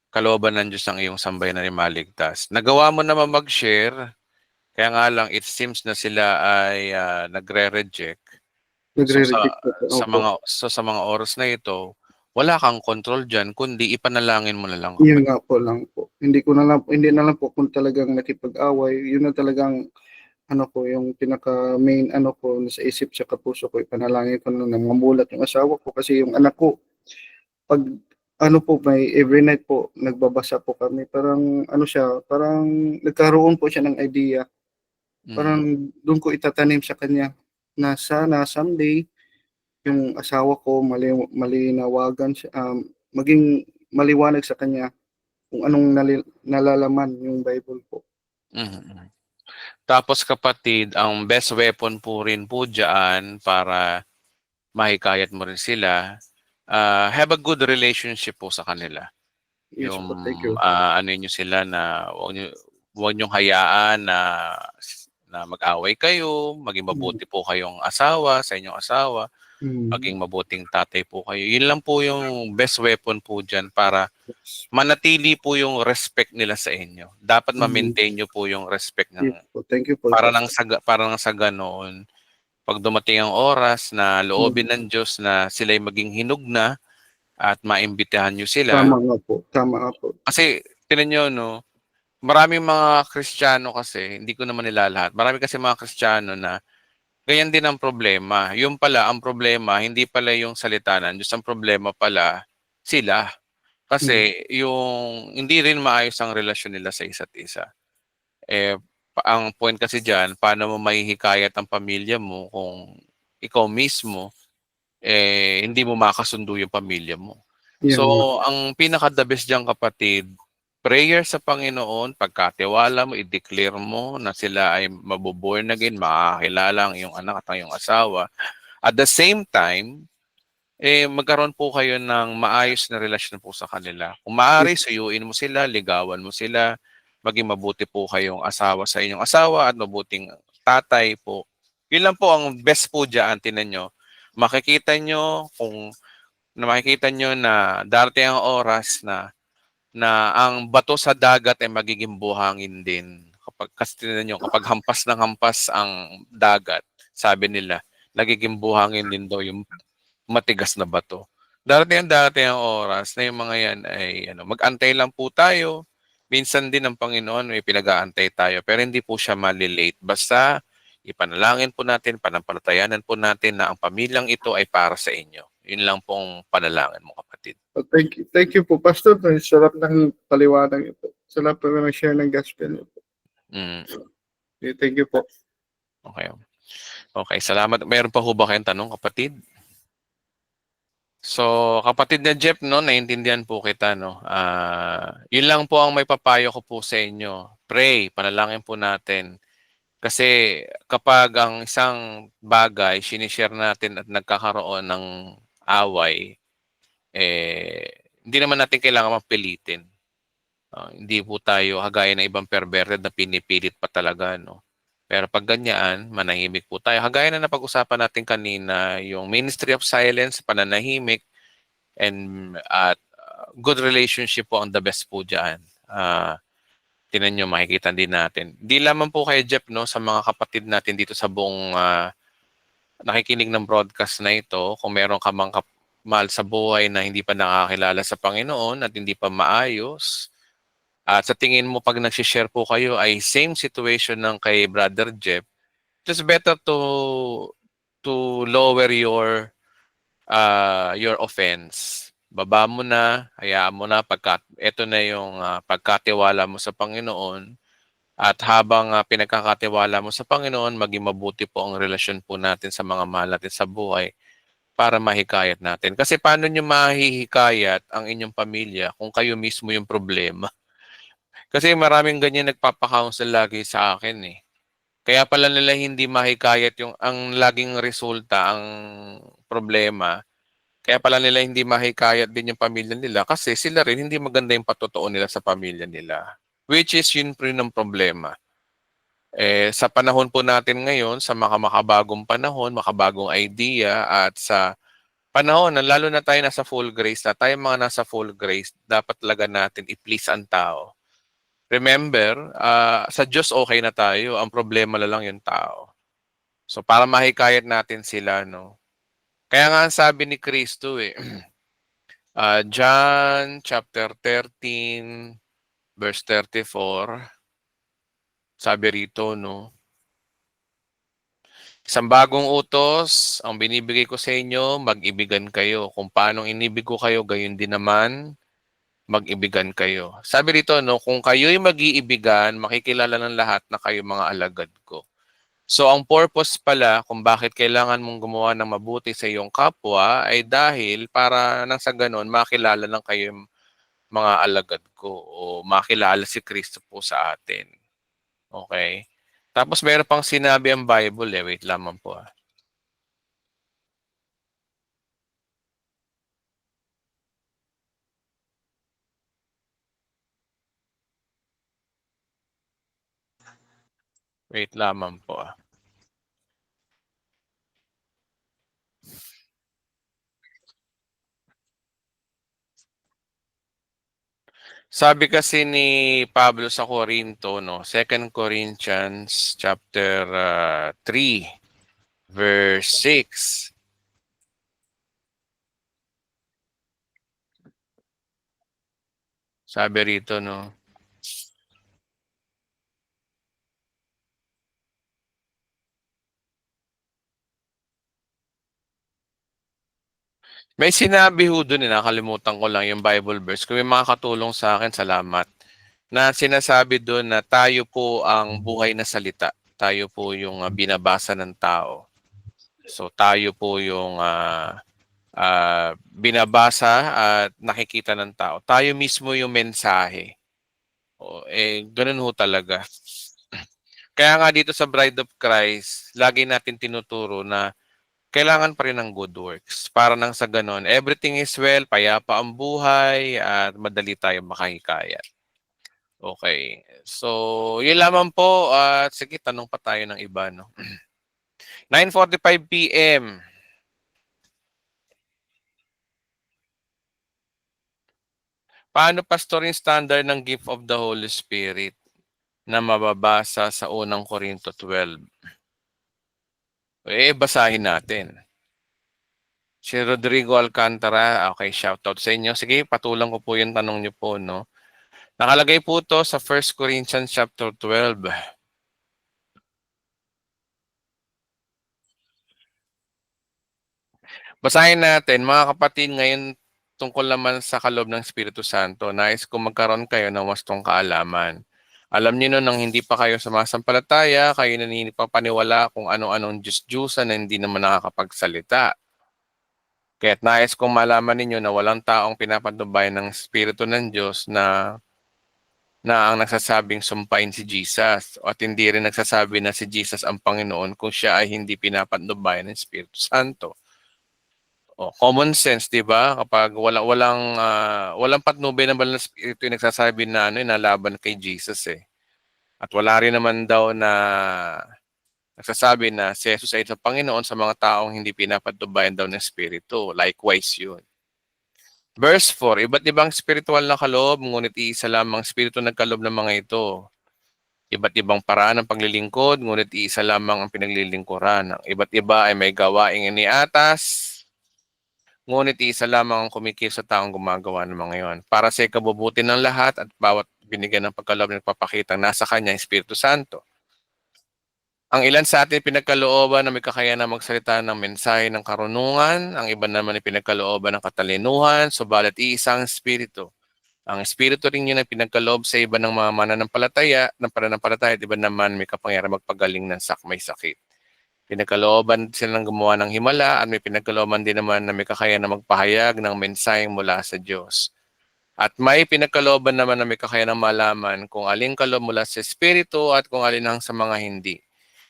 kalooban ng Diyos ang iyong sambayanan ay maligtas. Nagawa mo naman mag-share, kaya nga lang, it seems na sila ay nagre-reject. Sa mga oras na ito, wala kang control dyan, kundi ipanalangin mo na lang. Yun nga po lang po. Hindi na lang po kung talagang nakipag-away. Yun na talagang yung pinaka main sa isip sa kapuso ko, ipanalangin ko na mamulat yung asawa ko kasi yung anak ko, pag may every night po, nagbabasa po kami. Parang parang nagkaroon po siya ng idea. Parang doon ko itatanim sa kanya na sana someday yung asawa ko malinawagan siya, maging maliwanag sa kanya kung anong nalalaman yung Bible po. Tapos kapatid, ang best weapon po rin po dyan para mahikayat mo rin sila, have a good relationship po sa kanila. Yes, yung po, thank you. nyo sila na huwag nyong hayaan na mag-away kayo, maging mabuti po kayong asawa sa inyong asawa, maging mabuting tatay po kayo. Yun lang po yung best weapon po dyan para manatili po yung respect nila sa inyo. Dapat ma-maintain nyo po yung respect ng Yes, po, thank you po. para nang sa ganoon, pag dumating ang oras na loobin ng Diyos na sila'y maging hinug na at maimbitahan nyo sila. Tama nga po. Kasi tinan nyo, maraming mga Kristiyano kasi, hindi ko naman nilalahat, marami kasi mga Kristiyano na ganyan din ang problema. Yung pala, ang problema, hindi pala yung salita ng Diyos, ang problema pala, sila. Kasi yung hindi rin maayos ang relasyon nila sa isa't isa. Eh, ang point kasi diyan, paano mo mahihikayat ang pamilya mo kung ikaw mismo hindi mo makasundo yung pamilya mo. Yun So, nga. ang pinaka-the best diyan kapatid, prayer sa Panginoon, pagkatiwala mo, i-declare mo na sila ay mabo-born again, makakakilala ang iyong anak at ang iyong asawa. At the same time, magkaroon po kayo ng maayos na relasyon po sa kanila. Kung maaari, suyuin mo sila, ligawan mo sila, maging mabuti po kayong asawa sa inyong asawa at mabuting tatay po. Yun lang po ang best po dyan, tinan nyo. Makikita nyo makikita nyo na darating ang oras na ang bato sa dagat ay magiging buhangin din. Kasi tinan nyo, kapag hampas ng hampas ang dagat, sabi nila, nagiging buhangin din daw yung matigas na bato. Darating ang oras na yung mga yan ay mag-antay lang po tayo. Minsan din ang Panginoon may pinag-aantay tayo pero hindi po siya malilate. Basta ipanalangin po natin, panampalatayanan po natin na ang pamilyang ito ay para sa inyo. Yun lang pong panalangin mo kapatid. Thank you po, Pastor. Sarap ng paliwanag ito. Sarap po ng share ng gospel. Mm, Thank you po. okay. Okay, salamat. Mayroon pa ho ba kayong tanong kapatid? So, kapatid na Jeff, no, naiintindihan po kita, no. Yun lang po ang may papayo ko po sa inyo. Pray, panalangin po natin. Kasi kapag ang isang bagay sinishare natin at nagkakaroon ng away, hindi naman natin kailangan mapilitin. Hindi po tayo kagaya ng ibang perverted na pinipilit pa talaga, no. Pero pag ganyan, manahimik po tayo. Kagaya na napag-usapan natin kanina, yung Ministry of Silence, pananahimik, and at good relationship po ang the best po dyan. Tinan nyo, makikita din natin. Di lamang po kay Jeff, no, sa mga kapatid natin dito sa buong nakikinig ng broadcast na ito, kung meron ka mang mahal sa buhay na hindi pa nakakilala sa Panginoon at hindi pa maayos, at sa tingin mo pag nag-share po kayo ay same situation ng kay Brother Jeff, just better to lower your offense. Baba mo na, hayaan mo na ito na yung pagkatiwala mo sa Panginoon at habang pinagkakatiwala mo sa Panginoon, maging mabuti po ang relasyon po natin sa mga mahal natin sa buhay para mahikayat natin. Kasi paano nyo mahihikayat ang inyong pamilya kung kayo mismo yung problema? Kasi maraming ganyan nagpapakounsel lagi sa akin eh. Kaya pala nila hindi mahikayat yung ang laging resulta, ang problema. Kaya pala nila hindi mahikayat din yung pamilya nila kasi sila rin hindi maganda yung patotoo nila sa pamilya nila. Which is yun rin ang problema. Sa panahon po natin ngayon, sa makabagong panahon, makabagong idea at sa panahon na lalo na tayo nasa full grace na tayo mga nasa full grace, dapat talaga natin i-please ang tao. Remember, sa Diyos okay na tayo. Ang problema na lang yung tao. So para mahikayat natin sila, no? Kaya nga ang sabi ni Kristo John chapter 13 verse 34, sabi rito, no? Isang bagong utos, ang binibigay ko sa inyo, mag-ibigan kayo. Kung paano inibig ko kayo, gayon din naman, mag-ibigan kayo. Sabi rito, no, kung kayo'y mag-iibigan, makikilala ng lahat na kayo mga alagad ko. So, ang purpose pala kung bakit kailangan mong gumawa ng mabuti sa iyong kapwa ay dahil para nang sa ganon, makilala ng kayo mga alagad ko o makilala si Kristo po sa atin. Okay? Tapos meron pang sinabi ang Bible Wait lamang po Wait lamang po Sabi kasi ni Pablo sa Corinto, no, 2 Corinthians chapter 3 verse 6. Sabi rito, no, May sinabi ho dun, nakalimutan ko lang yung Bible verse. Kung may makakatulong sa akin, salamat. Na sinasabi dun na tayo po ang buhay na salita. Tayo po yung binabasa ng tao. So tayo po yung binabasa at nakikita ng tao. Tayo mismo yung mensahe. Ganun ho talaga. Kaya nga dito sa Bride of Christ, lagi natin tinuturo na kailangan pa rin ng good works. Para nang sa ganon, everything is well, payapa ang buhay, at madali tayong makahikayat. Okay. So, yun lamang po. At sige, tanong pa tayo ng iba, no? 9:45 p.m. Paano, Pastor, yung standard ng gift of the Holy Spirit na mababasa sa unang Korinto 12? Basahin natin. Si Rodrigo Alcantara, okay, shoutout sa inyo. Sige, patulang ko po yung tanong niyo po, no? Nakalagay po to sa 1 Corinthians chapter 12. Basahin natin, mga kapatid, ngayon tungkol naman sa kaloob ng Espiritu Santo. Nais kung magkaroon kayo ng wastong kaalaman. Alam niyo no, nang hindi pa kayo sumasampalataya, kayo naninipanipaniwala kung ano-anong Diyos-Diyusan na hindi naman nakakapagsalita. Kaya't nais kong malaman ninyo na walang taong pinapatubayan ng Espiritu ng Diyos na ang nagsasabing sumpain si Jesus at hindi rin nagsasabi na si Jesus ang Panginoon kung siya ay hindi pinapatubayan ng Espiritu Santo. Common sense, 'di ba? Kapag walang patnubay ng banal na espiritu yung nagsasabi na nalaban kay Jesus eh. At wala rin naman daw na nagsasabi na si Jesus ay isang Panginoon sa mga taong hindi pinapatubayan daw ng espiritu. Likewise 'yun. Verse 4, iba't ibang spiritual na kaloob, ngunit iisa lamang espiritu nagkaloob ng mga ito. Iba't ibang paraan ng paglilingkod, ngunit iisa lamang ang pinaglilingkuran. Ang iba't iba ay may gawaing iniatas, ngunit isa lamang ang kumikil sa taong gumagawa ng mga iyon. Para sa ikabubuti ng lahat at bawat binigyan ng pagkaloob na nagpapakita nasa Kanya, Espiritu Santo. Ang ilan sa atin pinagkalooban na may kakayahan na magsalita ng mensahe ng karunungan, ang iba naman ay pinagkalooban ng katalinuhan, subalit iisang Espiritu. Ang Espiritu rin yun ay pinagkaloob sa iba ng mga mananampalataya, at iba naman may kapangyarihan magpagaling ng may sakit. Pinagkalooban sila ng gumawa ng himala at may pinagkalooban din naman na may kakayahan na magpahayag ng mensaheng mula sa Diyos. At may pinagkalooban naman na may kakayahan ng malaman kung aling kaloob mula sa Espiritu at kung alin ang sa mga hindi.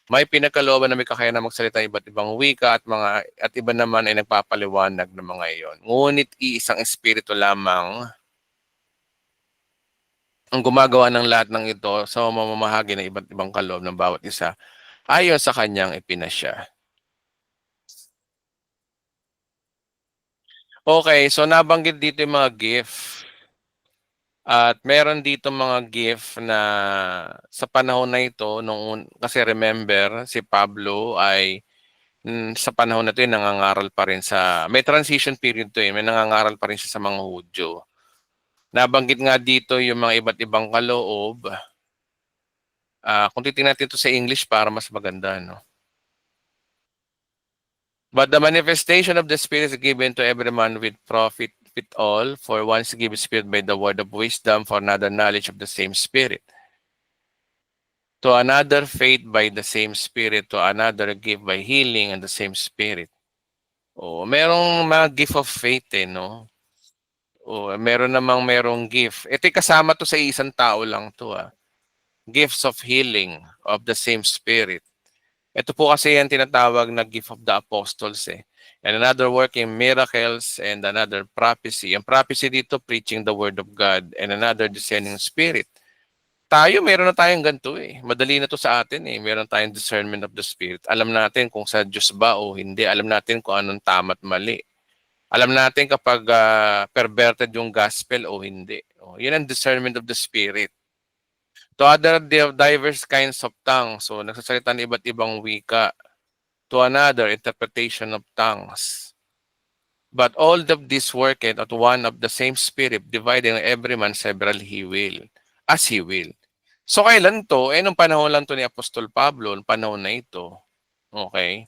May pinagkalooban na may kakayahan na magsalita iba't ibang wika at iba naman ay nagpapaliwanag ng mga iyon. Ngunit iisang Espiritu lamang ang gumagawa ng lahat ng ito sa mamamahagi ng iba't ibang kaloob ng bawat isa ayon sa kanyang ipinasya. Okay, so nabanggit dito yung mga gift. At meron dito mga gift na sa panahon na ito, kasi remember, si Pablo ay sa panahon na ito, nangangaral pa rin may transition period to may nangangaral pa rin siya sa mga Hudyo. Nabanggit nga dito yung mga iba't ibang kaloob. Kung titingnan natin ito sa English para mas maganda, no? But the manifestation of the Spirit is given to every man with profit with all, for one is given Spirit by the word of wisdom, for another knowledge of the same Spirit. To another faith by the same Spirit, to another gift by healing and the same Spirit. Merong mga gift of faith no? Merong gift. Ito'y kasama to sa isang tao lang to Gifts of healing of the same Spirit. Ito po kasi yan tinatawag na gift of the apostles And another working miracles and another prophecy. Ang prophecy dito, preaching the word of God and another discerning spirit. Meron na tayong ganito Madali na to sa atin Meron tayong discernment of the spirit. Alam natin kung sa Diyos ba o hindi. Alam natin kung anong tama at mali. Alam natin kapag perverted yung gospel o hindi. Yun ang discernment of the spirit. To other diverse kinds of tongues. So, nagsasalita ng iba't ibang wika. To another, interpretation of tongues. But all of this worketh at one of the same Spirit, dividing every man several he will, as he will. So, kailan to? Nung panahon lang to ni Apostol Pablo, nung panahon na ito. Okay?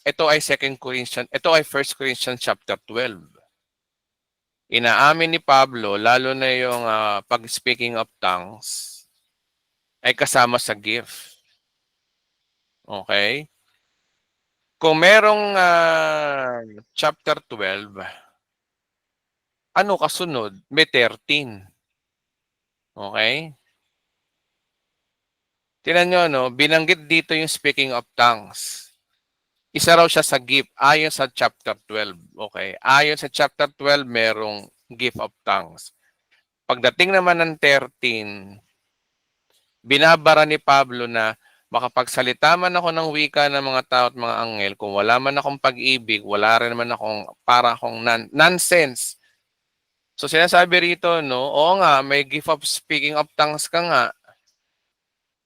ito ay 1 Corinthians chapter 12. Inaamin ni Pablo, lalo na yung pag speaking of tongues, ay kasama sa gift. Okay? Kung merong chapter 12, ano kasunod? May 13. Okay? Tingnan nyo, no? Binanggit dito yung speaking of tongues. Isa raw siya sa gift ayon sa chapter 12. Okay? Ayon sa chapter 12, merong gift of tongues. Pagdating naman ng 13, binabara ni Pablo na makapagsalita man ako ng wika ng mga tao at mga anghel, kung wala man akong pag-ibig, wala rin naman akong para akong nonsense. So sinasabi rito, no, oo nga, may gift of speaking of tongues ka nga.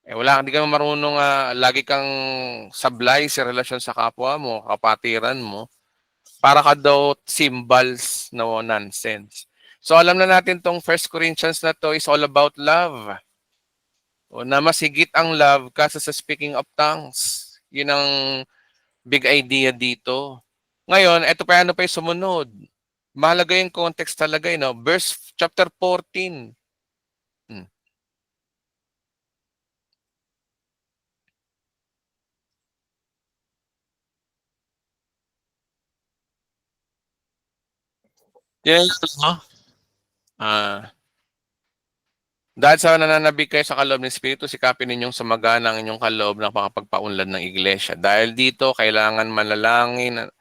Hindi ka marunong, lagi kang sablay sa relasyon sa kapwa mo, kapatiran mo. Para ka daw symbols no nonsense. So alam na natin tong 1 Corinthians na to is all about love. O na mas higit ang love kaysa sa speaking of tongues. Yun ang big idea dito. Ngayon, ito pa ano pa yung sumunod. Mahalaga yung context talaga, no? Verse chapter 14. Yes, no? Dahil sa nananabik kayo sa kaloob ng Espiritu, sikapin ninyong sumagana ang inyong kaloob na makapagpaunlad ng iglesia. Dahil dito, kailangan manalangin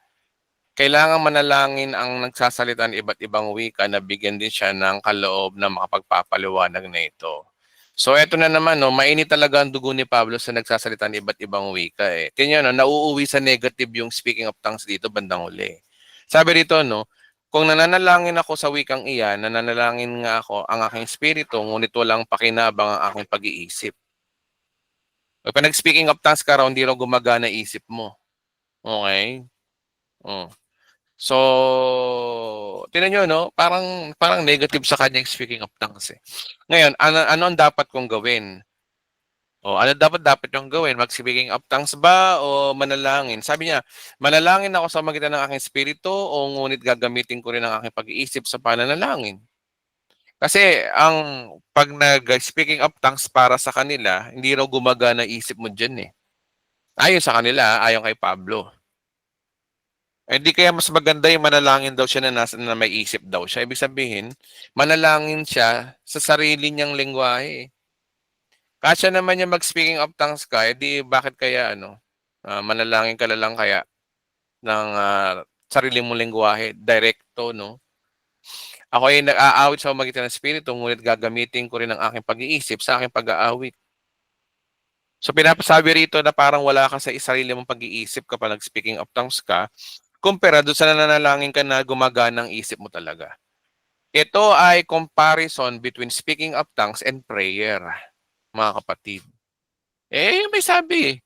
ang nagsasalita ng iba't ibang wika na bigyan din siya ng kaloob na makapagpapaliwanag na ito. So eto na naman, no, mainit talaga ang dugo ni Pablo sa nagsasalita ng iba't ibang wika. Tingnan, no, nauuwi sa negative yung speaking of tongues dito bandang huli. Sabi rito, no, kung nananalangin ako sa wikang iyan, nananalangin nga ako ang aking espiritu, ngunit walang pakinabang ang aking pag-iisip. Pag nag-speaking of tongues ka raw, hindi raw gumagana isip mo. Okay? Oh. So, tinan nyo, no? Parang negative sa kanyang speaking of tongues. Ngayon, ano ang dapat kong gawin? Ano dapat yung gawin? Mag-speaking of tongues ba o manalangin? Sabi niya, manalangin ako sa magitan ng aking espiritu o ngunit gagamitin ko rin ang aking pag-iisip sa pananalangin. Kasi pag nag-speaking of tongues para sa kanila, hindi raw gumagana isip mo dyan . Ayon sa kanila, ayon kay Pablo. Hindi kaya mas maganda yung manalangin daw siya na may isip daw siya. Ibig sabihin, manalangin siya sa sarili niyang lengguwahe. Kasya naman yung mag-speaking of tongues ka, edi bakit kaya manalangin ka na lang kaya ng sarili mong lengguwahe, direkto, no? Ako ay nag-aawit sa magitan ng Espiritu, ngunit gagamitin ko rin ang aking pag-iisip sa aking pag-aawit. So pinapasabi rito na parang wala ka sa sarili mong pag-iisip kapag nag-speaking of tongues ka, kumpara doon sa nananalangin ka na gumagana ang isip mo talaga. Ito ay comparison between speaking of tongues and prayer, mga kapatid. May sabi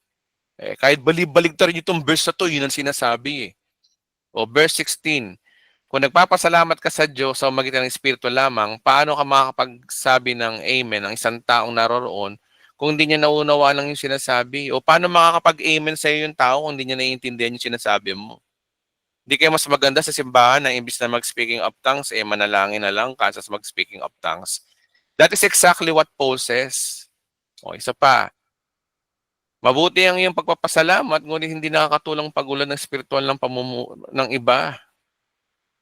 kahit bali-baligtad rin itong verse na to, yun ang sinasabi . O verse 16, kung nagpapasalamat ka sa Diyos sa magitan ng Espiritu lamang, paano ka makakapagsabi ng amen ang isang taong naroroon kung hindi niya nauunawaan lang yung sinasabi? O paano makakapag-amen sa iyo yung tao kung hindi niya naiintindihan yung sinasabi mo? Hindi kaya mas maganda sa simbahan na imbis na mag-speaking of tongues, manalangin na lang kaysa sa mag-speaking of tongues. That is exactly what Paul says. O, isa pa. Mabuti ang iyong pagpapasalamat, ngunit hindi nakakatulong pagulan ng spiritual ng iba.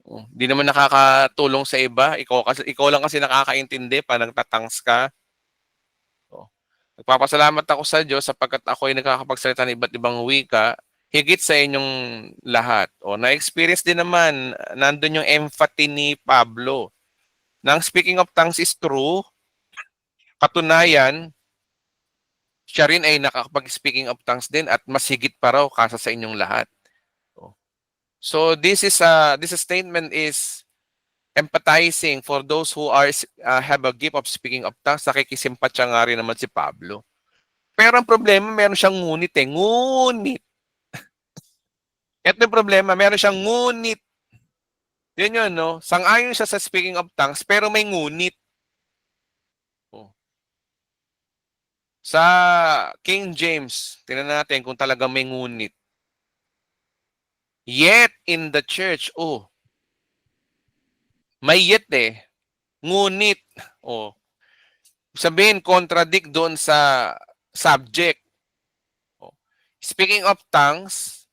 Hindi naman nakakatulong sa iba. Ikaw lang kasi nakakaintindi pa nagtatangs ka. Nagpapasalamat ako sa Diyos sapagkat ako ay nakakapagsalita ng iba't ibang wika, higit sa inyong lahat. Na-experience din naman, nandun yung empathy ni Pablo. Nang speaking of tongues is true, katunayan, siya rin ay nakakapag-speaking of tongues din at mas higit pa raw kasa sa inyong lahat. So this statement is empathizing for those who have a gift of speaking of tongues. Nakikisimpatya nga rin naman si Pablo. Pero ang problema, meron siyang ngunit . Ngunit. Ito yung problema, meron siyang ngunit. Yun, no? Sang-ayon siya sa speaking of tongues, pero may ngunit. Sa King James, tingnan natin kung talagang may ngunit. Yet in the church, oh, may yet eh. Ngunit, oh, sabihin, contradict doon sa subject. Oh. Speaking of tongues,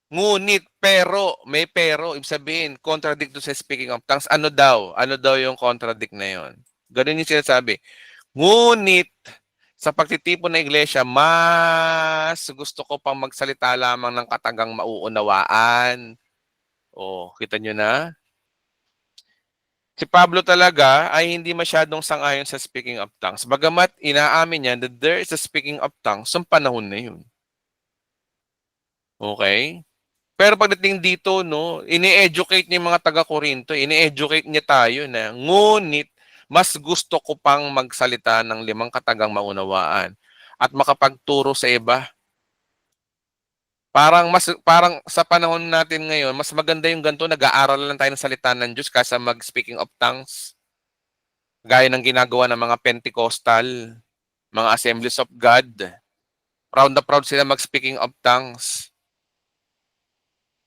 ngunit, pero, may pero, ibig sabihin, contradict doon sa speaking of tongues. Ano daw? Ano daw yung contradict na yon? Ganun yung sinasabi. Ngunit, sa pagtitipon ng iglesia, mas gusto ko pang magsalita lamang ng katagang mauunawaan. Oh, kita nyo na? Si Pablo talaga ay hindi masyadong sang-ayon sa speaking of tongues. Bagamat inaamin niya that there is a speaking of tongues sa panahon na yun. Okay? Pero pagdating dito, no, ini-educate niya yung mga taga-Korinto, ini-educate niya tayo na, ngunit, mas gusto ko pang magsalita ng 5 katagang maunawaan at makapagturo sa iba. Parang sa panahon natin ngayon, mas maganda yung ganito, nag-aaral lang tayo ng salita ng Diyos kaysa mag-speaking of tongues. Gaya ng ginagawa ng mga Pentecostal, mga Assemblies of God. Proud na proud sila mag-speaking of tongues.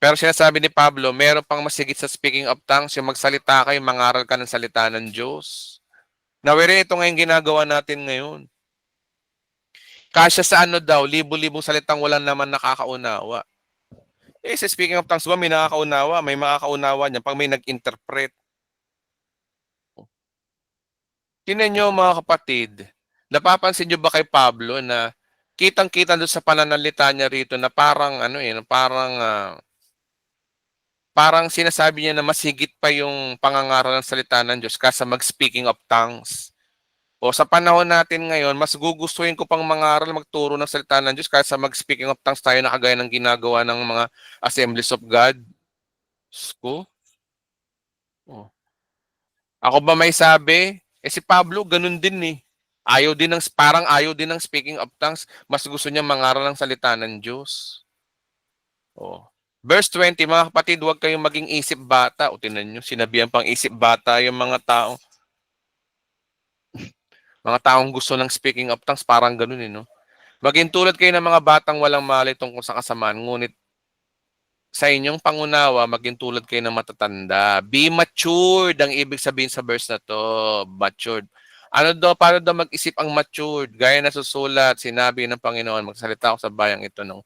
Pero sinasabi ni Pablo, meron pang masigit sa speaking of tongues, yung magsalita kayo, mangaral ka ng salita ng Diyos. Nawiri, ito ngayon ginagawa natin ngayon. Kasya sa ano daw, libo-libong salitang walang naman nakakaunawa. Eh, sa speaking of tongues ba, may nakakaunawa, may makakaunawa niya pag may nag-interpret. Tingnan nyo mga kapatid, napapansin nyo ba kay Pablo na kitang-kita doon sa pananalita niya rito na parang parang sinasabi niya na mas higit pa yung pangangaral ng salita ng Diyos kaysa mag-speaking of tongues. O sa panahon natin ngayon, mas gugustuhin ko pang mangaral, magturo ng salita ng Diyos kaysa mag-speaking of tongues tayo na kagaya ng ginagawa ng mga Assemblies of God. Sko? Oh. Ako ba may sabi? Si Pablo, ganun din eh. Parang ayaw din ng speaking of tongues. Mas gusto niya mangaral ng salita ng Diyos. Oh. Verse 20, mga kapatid, huwag kayong maging isip bata. O tinan nyo, sinabihan pang isip bata yung mga taong gusto ng speaking of tongues, parang ganun eh, no? Maging tulad kayo ng mga batang walang malay tungkol sa kasamaan, ngunit sa inyong pangunawa, maging tulad kayo ng matatanda. Be matured, ang ibig sabihin sa verse na to, matured. Paano daw mag-isip ang matured? Gaya na susulat, sinabi ng Panginoon, magsalita ako sa bayang ito ng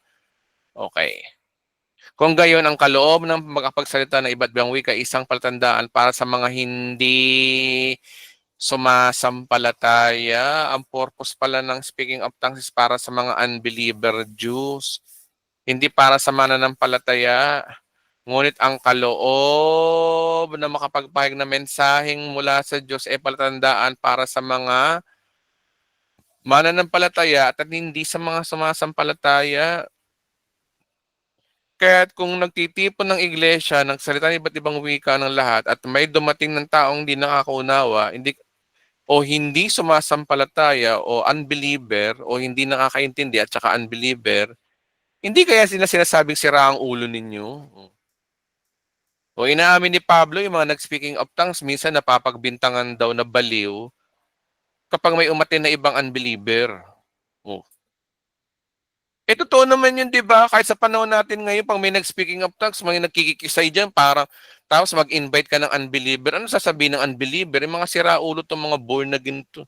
okay. Kung gayon, ang kaloob ng makapagsalita ng iba't ibang wika, isang palatandaan para sa mga hindi sumasampalataya. Ang purpose pala ng speaking of tongues is para sa mga unbeliever Jews, hindi para sa mananampalataya. Ngunit ang kaloob na makapagpahayag na mensaheng mula sa Diyos ay palatandaan para sa mga mananampalataya at hindi sa mga sumasampalataya. Kaya kung nagtitipon ng iglesia, nagsalita ng iba't ibang wika ng lahat at may dumating ng taong hindi nakakaunawa, hindi sumasampalataya o unbeliever o hindi nakakaintindi at saka unbeliever, hindi kaya sinasabing sira ang ulo ninyo? O inaamin ni Pablo, yung mga nag-speaking of tongues, minsan napapagbintangan daw na baliw kapag may umatin na ibang unbeliever. O. Totoo naman yun, di ba? Kahit sa panahon natin ngayon, pag may nag-speaking of tongues, may nagkikisay dyan, parang tapos mag-invite ka ng unbeliever. Ano sasabihin ng unbeliever? Yung mga siraulo itong mga born again to.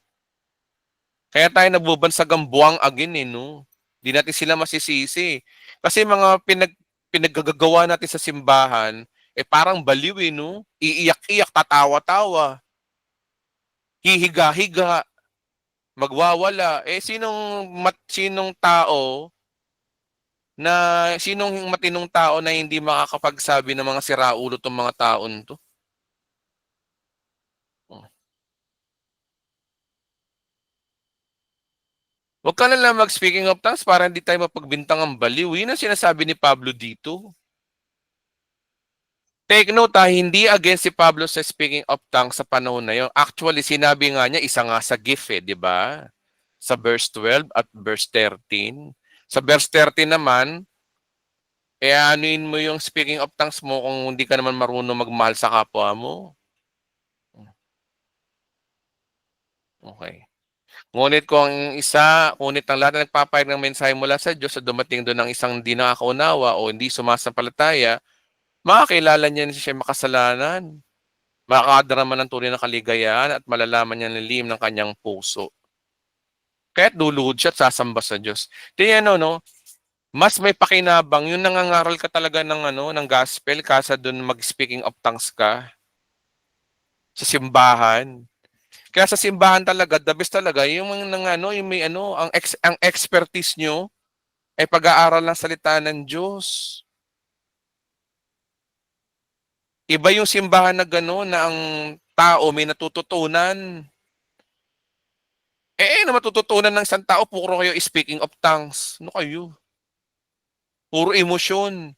Kaya tayo nabubansagang buwang agin eh, no? Di natin sila masisisi. Kasi mga pinaggagawa natin sa simbahan, parang baliw eh, no? Iiyak-iyak, tatawa-tawa. Hihiga-higa. Magwawala. Sinong matinong tao na hindi makakapagsabi ng mga siraulo tong mga taon to? Huwag ka na lang mag-speaking of tongues para hindi tayo mapagbintang ang baliw. Yun ang sinasabi ni Pablo dito. Take note hindi against si Pablo sa speaking of tongues sa panahon na yun. Actually, sinabi nga niya, isa nga sa gift di ba? Sa verse 12 at verse 13. Sa verse 13 naman, anuin mo yung speaking of tongues mo kung hindi ka naman marunong magmahal sa kapwa mo. Okay. Ngunit kung isa, ngunit ang lahat na nagpapahayag ng mensahe mula sa Diyos at dumating doon ng isang hindi nakakaunawa o hindi sumasampalataya, makakilala niya na siya makasalanan. Makakadarama ng tunay na kaligayahan at malalaman niya ang lilim ng kanyang puso. Kaya't luluhod siya at sasamba sa Diyos. Tingnan no, mas may pakinabang yung nangangaral ka talaga ng ng gospel kaysa doon mag-speaking of tongues ka sa simbahan. Kaya sa simbahan talaga, the best talaga yung yung may ang expertise nyo ay pag-aaral ng salita ng Diyos. Iba yung simbahan na gano'n na ang tao may natututunan. Na matututunan ng isang tao, puro kayo speaking of tongues. Ano kayo? Puro emosyon.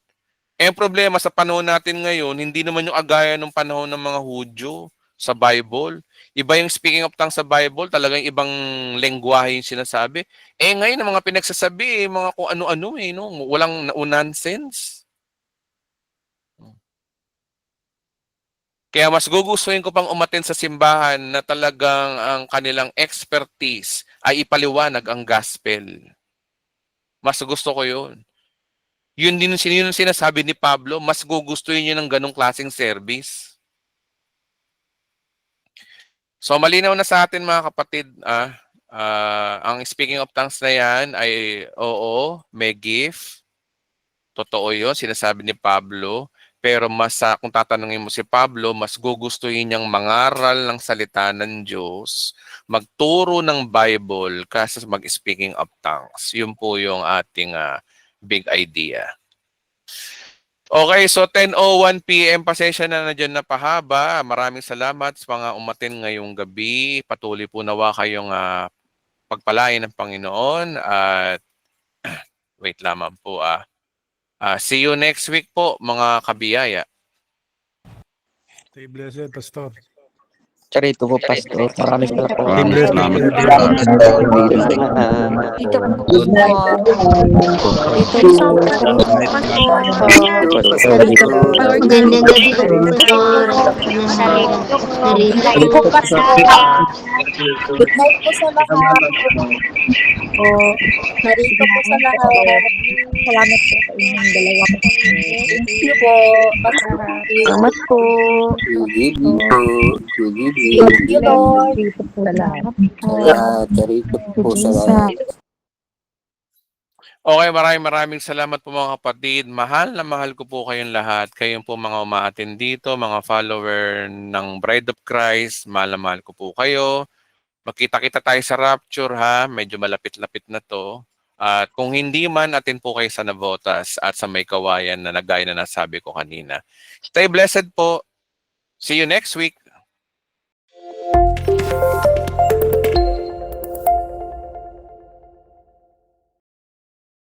Ang problema sa panahon natin ngayon, hindi naman yung agaya ng panahon ng mga Hudyo sa Bible. Iba yung speaking of tongues sa Bible, talagang ibang lengguwahe yung sinasabi. Ngayon, ang mga pinagsasabi, mga kung ano-ano no? Walang nonsense. Kaya mas gugustuhin ko pang umattend sa simbahan na talagang ang kanilang expertise ay ipaliwanag ang gospel. Mas gusto ko yun. Yun din yung sinasabi ni Pablo, mas gugustuhin niyo ng ganong klaseng service. So malinaw na sa atin mga kapatid, ang speaking of tongues na yan ay oo, may gift. Totoo yun, sinasabi ni Pablo. Pero kung tatanungin mo si Pablo, mas gugustuhin niyang mangaral ng salita ng Diyos, magturo ng Bible, kasi mag-speaking of tongues. Yun po yung ating big idea. Okay, so 10:01 p.m. Pasensya na dyan na pahaba. Maraming salamat sa mga umatin ngayong gabi. Patuloy po nawa kayong pagpalain ng Panginoon. At wait lamang po. See you next week po, mga kabiyaya. Stay blessed, Pastor. Charito po, Pastor. Maraming salamat po. Stay blessed. Dito po. Dito isang Magandang gabi po, Pastor. Narito po, Pastor. Good night po sa lahat. Po, narito po sa lahat. Salamat po sa inyong dalawa po. Thank you po. Salamat po. Thank you, Lord. Salamat po. Okay, maraming salamat po mga kapatid. Mahal na mahal ko po kayong lahat. Kayong po mga umaattend dito, mga follower ng Bride of Christ. Mahal na mahal ko po kayo. Magkita-kita tayo sa rapture ha. Medyo malapit-lapit na to. At kung hindi man, attend po kayo sa Navotas at sa May Kawayan na nagaya na nasabi ko kanina. Stay blessed po. See you next week.